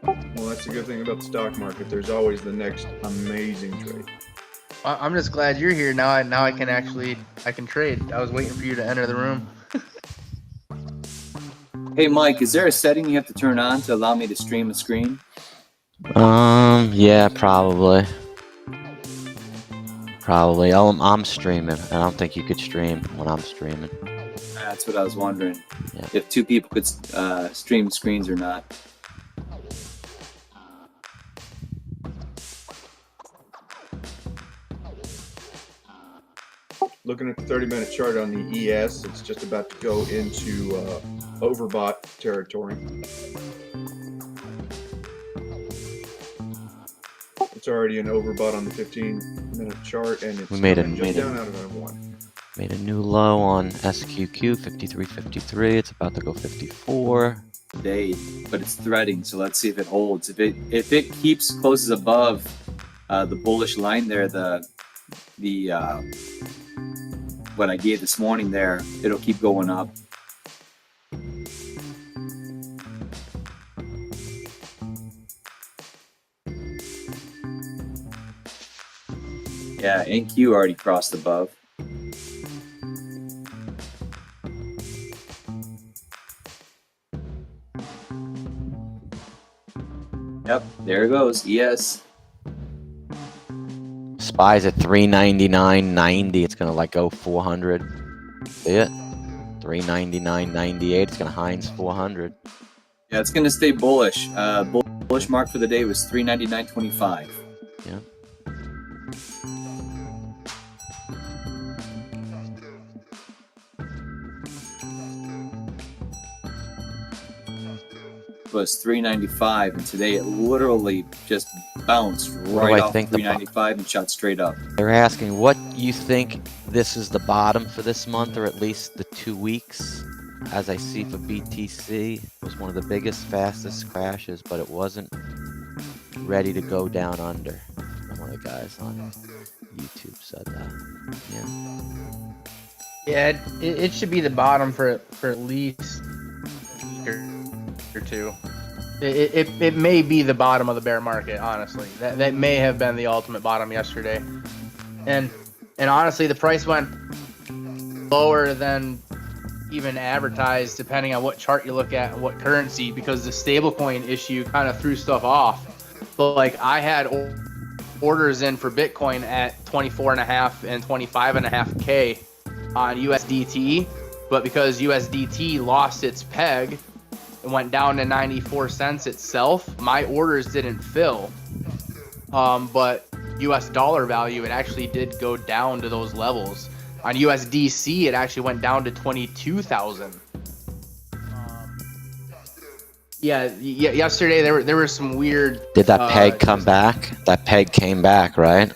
Well, that's the good thing about the stock market. There's always the next amazing trade. I'm just glad you're here now. I can actually trade. I was waiting for you to enter the room. Hey, Mike, is there a setting you have to turn on to allow me to stream a screen? Yeah, probably. Probably. I'm streaming. I don't think you could stream when I'm streaming. That's what I was wondering. Yeah. If two people could stream screens or not. Looking at the 30-minute chart on the ES, it's just about to go into overbought territory. It's already an overbought on the 15-minute chart, and it's just down out of another one. Made a new low on SQQ 53.53. It's about to go 54. Day, but it's threading, so let's see if it holds. If it keeps closes above the bullish line there, the what I gave this morning there, it'll keep going up. Yeah, NQ already crossed above. Yep, there it goes. Yes. SPY's at 399.90. It's gonna like go 400. See it? 399.98. It's gonna Hines 400. Yeah, it's gonna stay bullish. Bullish mark for the day was 399.25. Yeah. was 395, and today it literally just bounced do right I off think 395 and shot straight up. They're asking what you think this is the bottom for this month, or at least the 2 weeks. As I see for BTC, it was one of the biggest, fastest crashes, but it wasn't ready to go down under. One of the guys on YouTube said that. Yeah, it should be the bottom for at least a week or two. It may be the bottom of the bear market, honestly. That may have been the ultimate bottom yesterday. And honestly, the price went lower than even advertised, depending on what chart you look at and what currency, because the stablecoin issue kind of threw stuff off. But like, I had orders in for Bitcoin at 24.5 and 25.5K on USDT, but because USDT lost its peg and went down to 94 cents itself, my orders didn't fill. But US dollar value, it actually did go down to those levels. On USDC, it actually went down to 22,000. Yesterday there were some weird. Did that peg come back? That peg came back, right?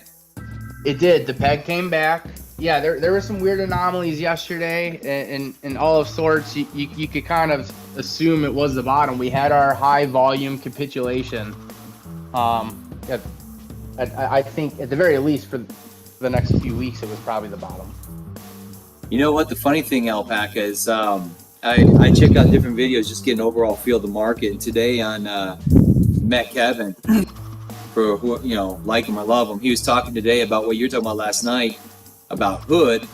It did. The peg came back. Yeah, there were some weird anomalies yesterday, and all of sorts. You could kind of assume it was the bottom. We had our high volume capitulation. I think at the very least for the next few weeks, it was probably the bottom. You know what? The funny thing, Alpaca, is I check out different videos, just get an overall feel of the market. And today on met Kevin, for who, you know, like him or love him, he was talking today about what you were talking about last night about Hood,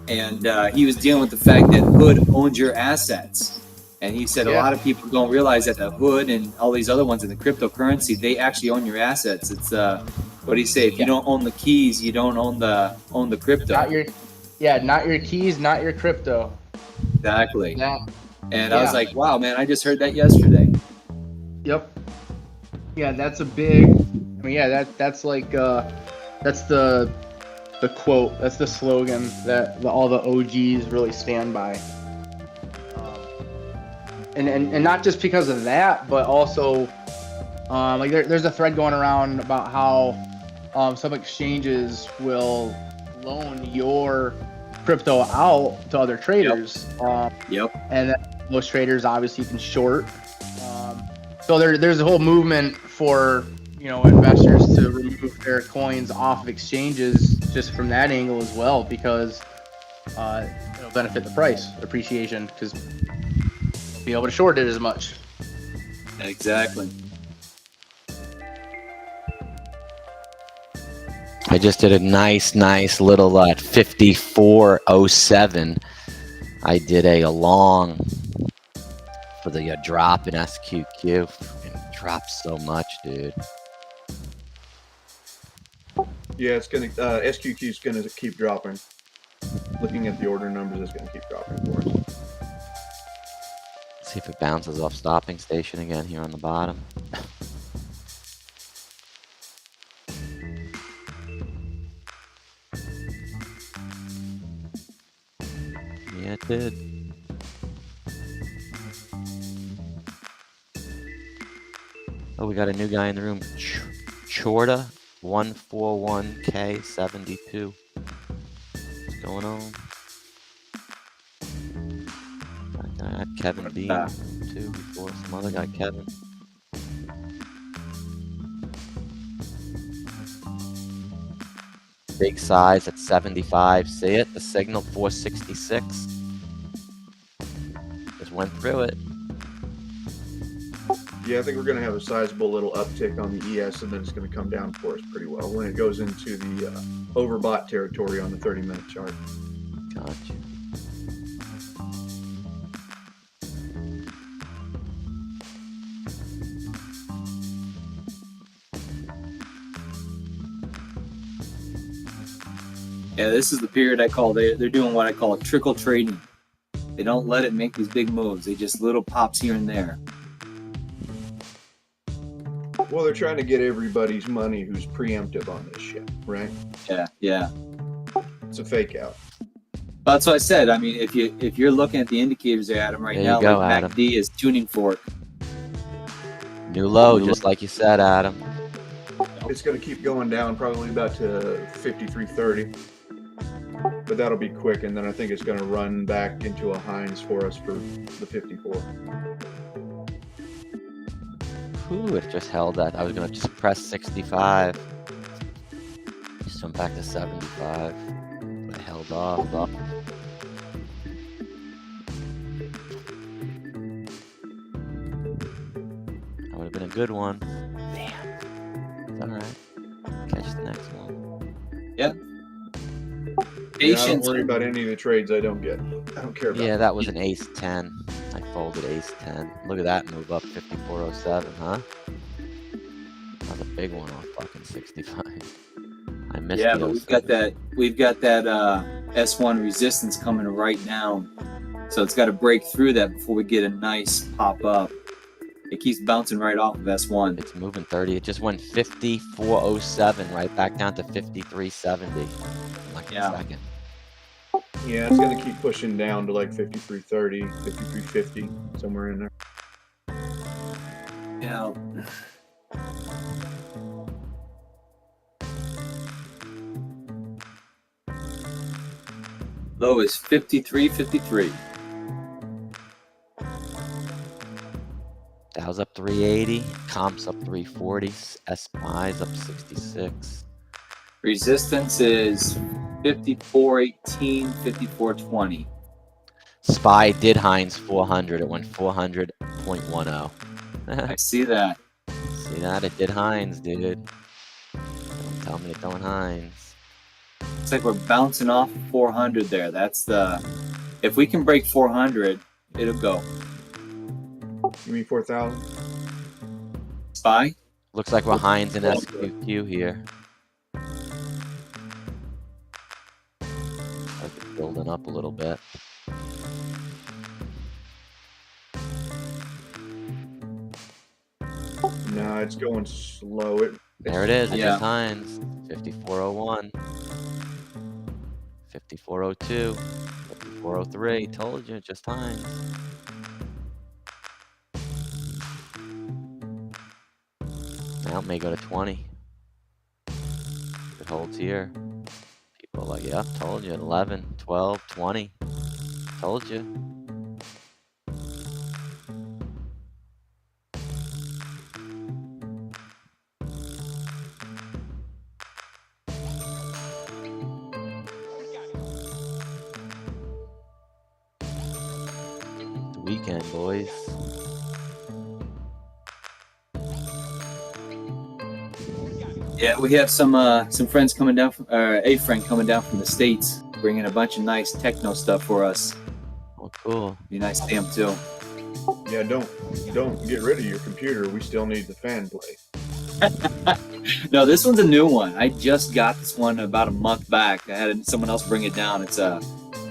and he was dealing with the fact that Hood owns your assets. And he said a lot of people don't realize that the Hood and all these other ones in the cryptocurrency, they actually own your assets. It's what do you say? If you don't own the keys, you don't own the crypto. Not your keys, not your crypto. Exactly. Yeah. And I was like, wow, man, I just heard that yesterday. Yep. Yeah, that's a big. I mean, yeah, that's like that's the quote, that's the slogan that all the OGs really stand by. And not just because of that, but also like there's a thread going around about how some exchanges will loan your crypto out to other traders. And then those traders obviously can short. So there's a whole movement for, you know, investors to remove their coins off of exchanges just from that angle as well, because it'll benefit the price appreciation, because you'll be able to short it as much. Exactly. I just did a nice little 54.07. I did a long for the drop in SQQ. It dropped so much, dude. Yeah, it's gonna SQQ is gonna keep dropping. Looking at the order numbers, it's gonna keep dropping for us. See if it bounces off stopping station again here on the bottom. Yeah, it did. Oh, we got a new guy in the room. Chorda 141K72. What's going on? I had Kevin B too before. Some other guy, Kevin. Big size at 75. See it? The signal 466. Just went through it. Yeah, I think we're going to have a sizable little uptick on the ES, and then it's going to come down for us pretty well when it goes into the overbought territory on the 30-minute chart. Gotcha. Yeah, this is the period I call, they're doing what I call trickle trading. They don't let it make these big moves. They just little pops here and there. Well, they're trying to get everybody's money who's preemptive on this shit, right? Yeah. It's a fake out. That's what I said. I mean, if you're looking at the indicators there, Adam, right There now, you go, like Adam. MACD is tuning fork. New low, just like you said, Adam. It's going to keep going down probably about to 53.30. But that'll be quick, and then I think it's going to run back into a Heinz for us for the 54. Ooh, it just held that. I was going to just press 65. Just went back to 75. But I held off. That would have been a good one. Damn. It's alright. Catch the next one. Yep. Yeah, I don't Patience. worry about any of the trades I don't get. I don't care about Yeah, that was an ace 10. I folded ace 10. Look at that move up 5407, huh? That was a big one off fucking 65. I missed Yeah, the but 07. we've got that S1 resistance coming right down. So it's got to break through that before we get a nice pop up. It keeps bouncing right off of S1. It's moving 30. It just went 5407 right back down to 5370. Like Yeah. a second. Yeah, it's going to keep pushing down to like 53.30, 53.50, somewhere in there. Yeah. Low is 53.53. Dow's up 380. Comp's up 340. SPY's up 66. Resistance is 54.18, 54.20. SPY did Heinz 400. It went 400.10. I see that. See that? It did Heinz, dude. Don't tell me it don't Heinz. It's like we're bouncing off 400 there. That's the. If we can break 400, it'll go. You mean 4,000? SPY? Looks like we're Heinz and SQQ here. Like it's building up a little bit. No, it's going slow. There it is. It Yeah. just Heinz. 5401. 5402. 5403. Told you, just Heinz. Now it may go to 20. It holds here. People are like, yep, told you. 11, 12, 20. Told you. The weekend, boys. Yeah, we have some friends coming down from, a friend coming down from the States, bringing a bunch of nice techno stuff for us. Oh, cool. Be nice to him too. Yeah, don't get rid of your computer. We still need the fan blade. No, this one's a new one. I just got this one about a month back. I had someone else bring it down. It's a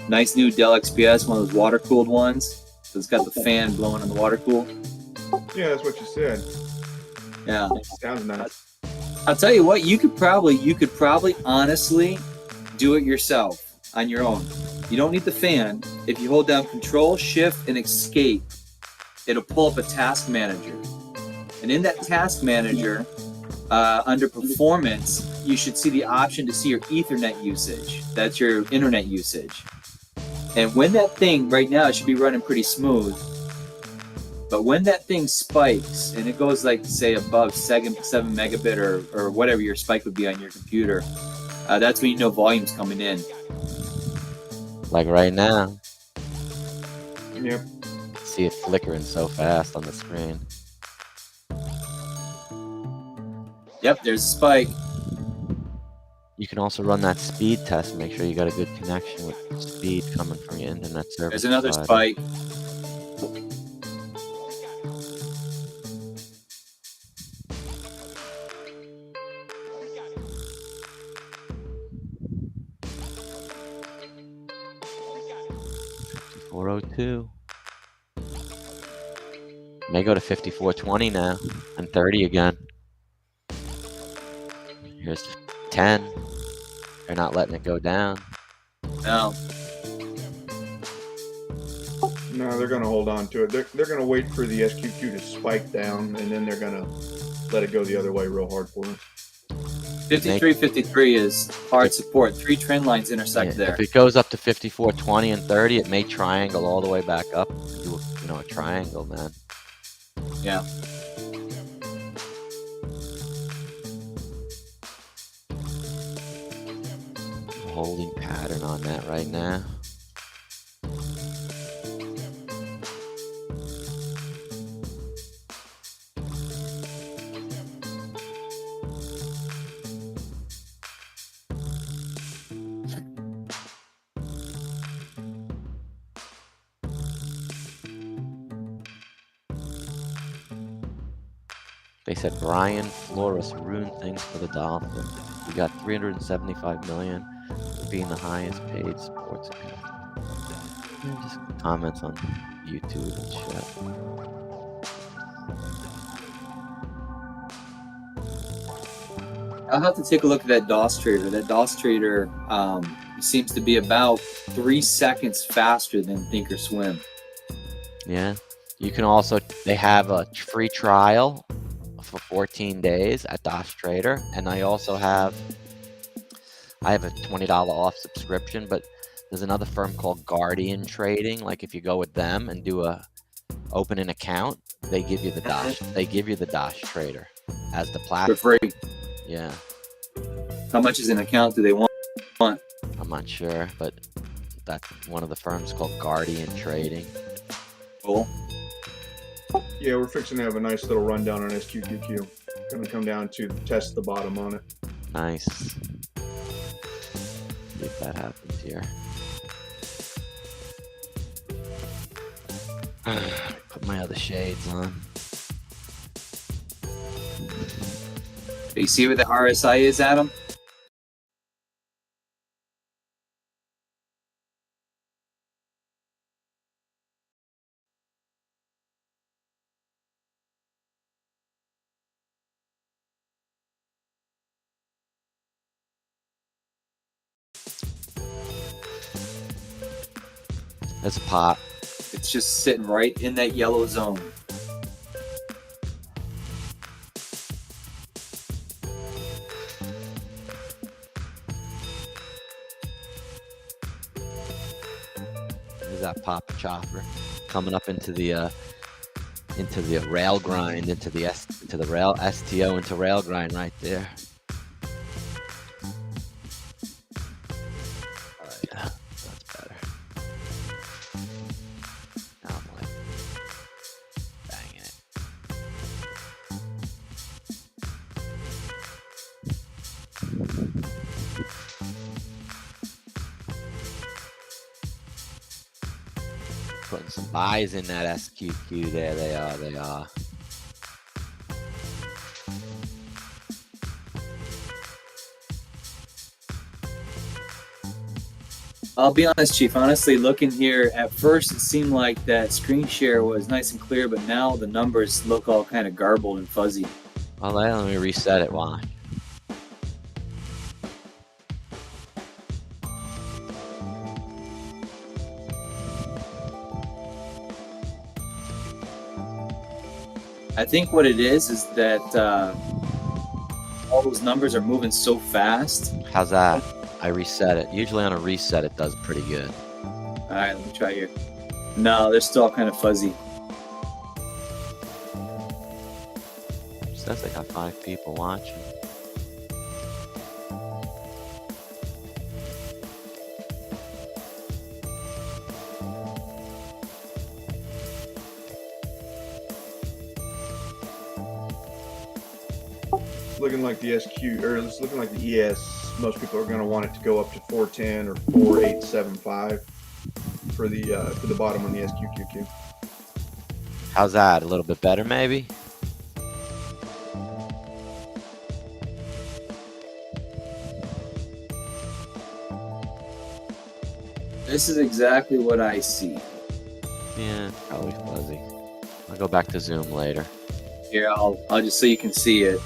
nice new Dell XPS, one of those water-cooled ones. So it's got the fan blowing on the water cool. Yeah, that's what you said. Yeah. Sounds nice. I'll tell you what, you could probably honestly do it yourself on your own. You don't need the fan. If you hold down Control, Shift, and Escape, it'll pull up a task manager. And in that task manager, under Performance, you should see the option to see your Ethernet usage. That's your internet usage. And when that thing, right now, it should be running pretty smooth. But when that thing spikes, and it goes like, say, above 7 megabit or whatever your spike would be on your computer, that's when you know volume's coming in. Like right now. Yep. See it flickering so fast on the screen. Yep, there's a spike. You can also run that speed test. Make sure you got a good connection with speed coming from your internet service. There's another provider. spike. $402. May go to 5420 now and 30 again. Here's 10. They're not letting it go down. No. No, they're going to hold on to it. They're going to wait for the SQQ to spike down, and then they're going to let it go the other way real hard for us. 53.53 is hard support. 3 trend lines intersect there. If it goes up to 54.20 and 30, it may triangle all the way back up. Do a triangle, man. Yeah. Holding pattern on that right now. They said Brian Flores ruined things for the Dolphins. We got 375 million for being the highest paid sports account. Yeah, just comments on YouTube and shit. I'll have to take a look at that DOS trader. That DOS trader seems to be about 3 seconds faster than Thinkorswim. Yeah. You can also, they have a free trial for 14 days at DOS Trader, and I also have a $20 off subscription, but there's another firm called Guardian Trading. Like if you go with them and open an account, they give you the DOS Trader as the platform. For free. Yeah. How much is an account do they want? I'm not sure, but that's one of the firms called Guardian Trading. Cool. Yeah, we're fixing to have a nice little rundown on SQQQ. Going to come down to test the bottom on it. Nice. See if that happens here. Put my other shades on. Do you see where the RSI is, Adam? That's a pop. It's just sitting right in that yellow zone. There's that pop chopper coming up into the rail grind, into the rail STO, into rail grind right there. Oh yeah, that's better. Now I'm like banging it. Putting some buys in that SQQ there. They are. I'll be honest, Chief. Honestly, looking here, at first it seemed like that screen share was nice and clear, but now the numbers look all kind of garbled and fuzzy. Well, let me reset it. Why? I think what it is that all those numbers are moving so fast. How's that? I reset it. Usually on a reset, it does pretty good. All right, let me try here. No, they're still kind of fuzzy. Says they got 5 people watching. Looking like the SQ, or it's looking like the ES. Most people are going to want it to go up to 410 or 4875 for the bottom on the SQQQ. How's that? A little bit better, maybe? This is exactly what I see. Yeah, probably fuzzy. I'll go back to Zoom later. Here, I'll just so you can see it.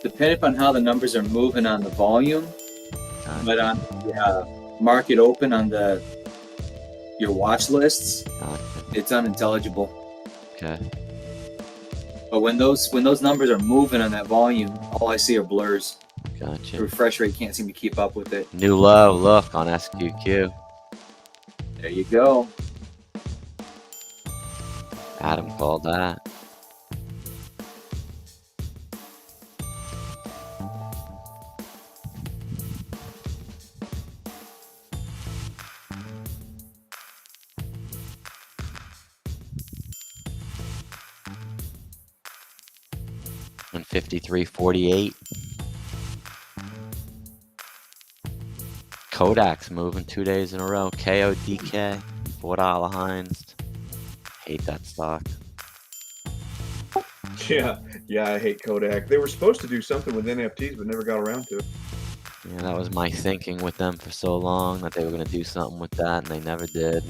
Depending upon how the numbers are moving on the volume, but on the market open on the your watch lists, Gotcha. it's unintelligible. Okay. But when those numbers are moving on that volume, all I see are blurs. The Gotcha. refresh rate can't seem to keep up with it. New low, look, on SQQ. There you go. Adam called that. And 53.48. Kodak's moving 2 days in a row. KODK, $4 Heinz. Hate that stock. Yeah, I hate Kodak. They were supposed to do something with NFTs, but never got around to it. Yeah, that was my thinking with them for so long, that they were going to do something with that, and they never did.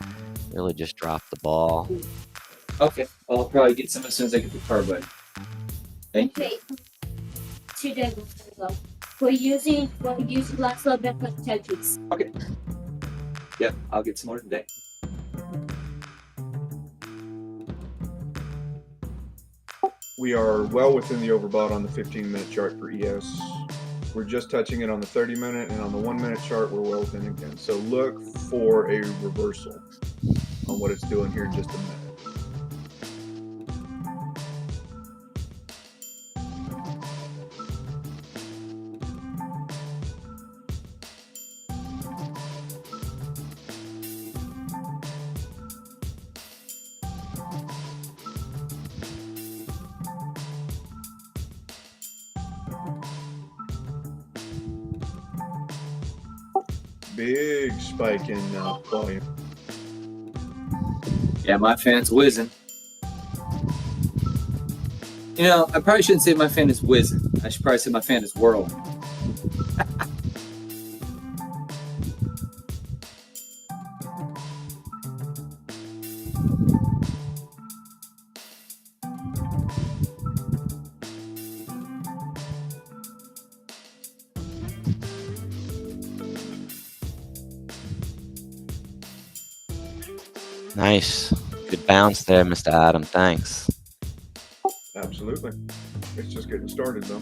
And really just dropped the ball. Okay, I'll probably get some as soon as I get the car, buddy. Thank you. Okay. 2 days ago. We're using last little bit for Tetris. Okay. Yep, I'll get some more today. We are well within the overbought on the 15-minute chart for ES. We're just touching it on the 30-minute, and on the 1-minute chart, we're well within again. So look for a reversal on what it's doing here in just a minute. Big spike in volume. Yeah, my fan's whizzing. You know, I probably shouldn't say my fan is whizzing. I should probably say my fan is whirling. Nice. Good bounce there, Mr. Adam. Thanks. Absolutely. It's just getting started, though.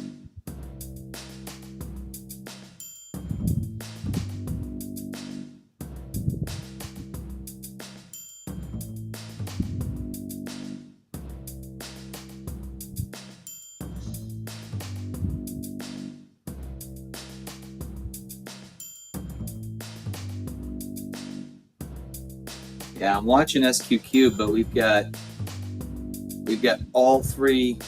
Yeah, I'm watching SQQ, but we've got all three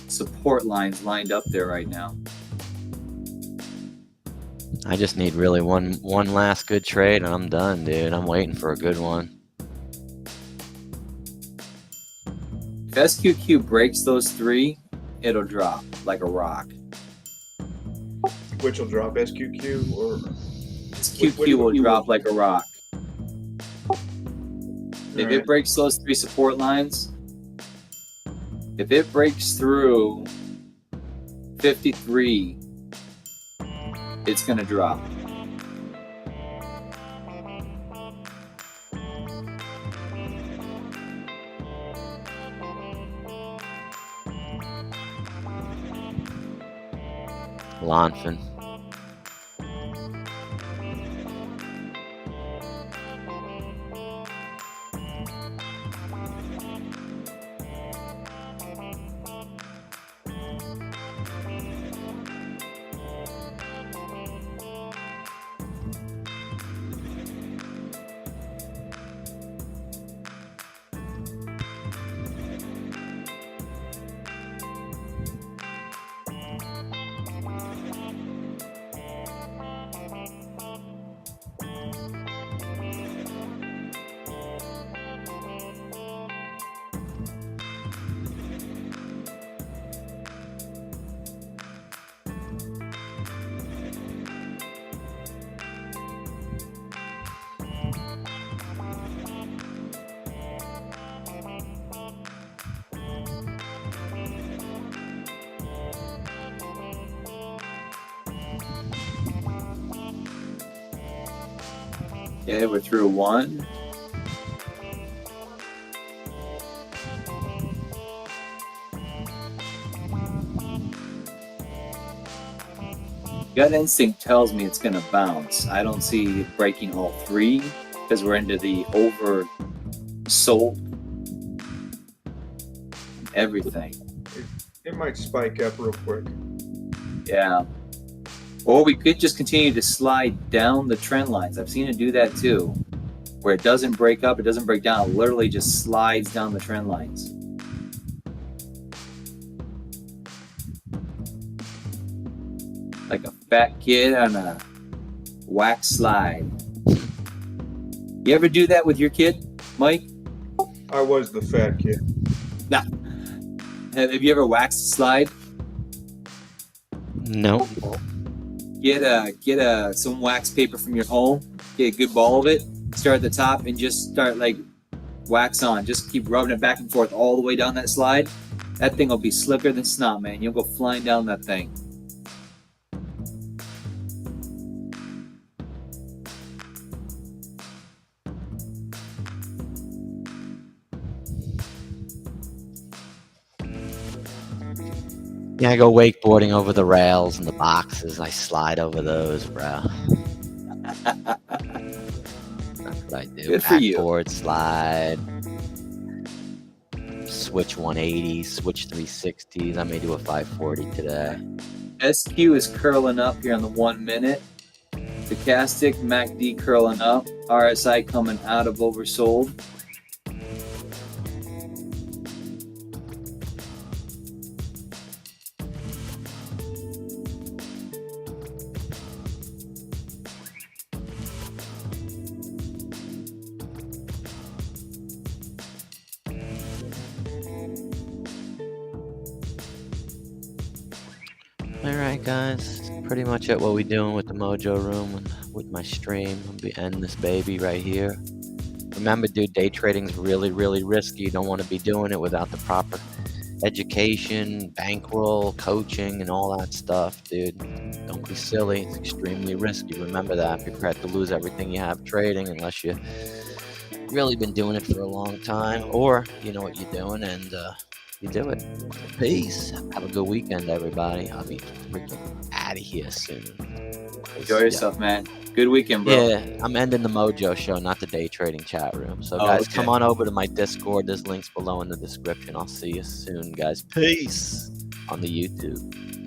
support lines lined up there right now. I just need really one last good trade, and I'm done, dude. I'm waiting for a good one. If SQQ breaks those three, it'll drop like a rock. Which will drop, SQQ or SQQ will drop like a rock. If Alright. it breaks those three support lines, if it breaks through 53, it's going to drop. Lonfin. Okay, we're through one. Gut instinct tells me it's going to bounce. I don't see it breaking all three because we're into the oversold everything. It might spike up real quick. Yeah. Or we could just continue to slide down the trend lines. I've seen it do that too, where it doesn't break up, it doesn't break down, it literally just slides down the trend lines. Like a fat kid on a wax slide. You ever do that with your kid, Mike? I was the fat kid. Nah. Have you ever waxed a slide? No. Get some wax paper from your home, get a good ball of it, start at the top and just start like wax on. Just keep rubbing it back and forth all the way down that slide. That thing will be slicker than snot, man. You'll go flying down that thing. Yeah, I go wakeboarding over the rails and the boxes. I slide over those, bro. That's what I do. Good for you. Backboard slide. Switch 180s, switch 360s. I may do a 540 today. SQ is curling up here on the 1 minute. Stochastic, MACD curling up. RSI coming out of oversold. Alright guys, pretty much at what we doing with the Mojo room and with my stream. I'll be ending this baby right here. Remember dude, day trading's really, really risky. You don't want to be doing it without the proper education, bankroll, coaching, and all that stuff, dude. Don't be silly, it's extremely risky. Remember that. Be prepared to lose everything you have trading unless you really been doing it for a long time, or you know what you're doing and you do it. Peace. Have a good weekend, everybody. I'll be freaking out of here soon. Enjoy yourself, man. Good weekend, bro. Yeah, I'm ending the Mojo show, not the day trading chat room. So, Oh, guys, okay. come on over to my Discord. There's links below in the description. I'll see you soon, guys. Peace on the YouTube.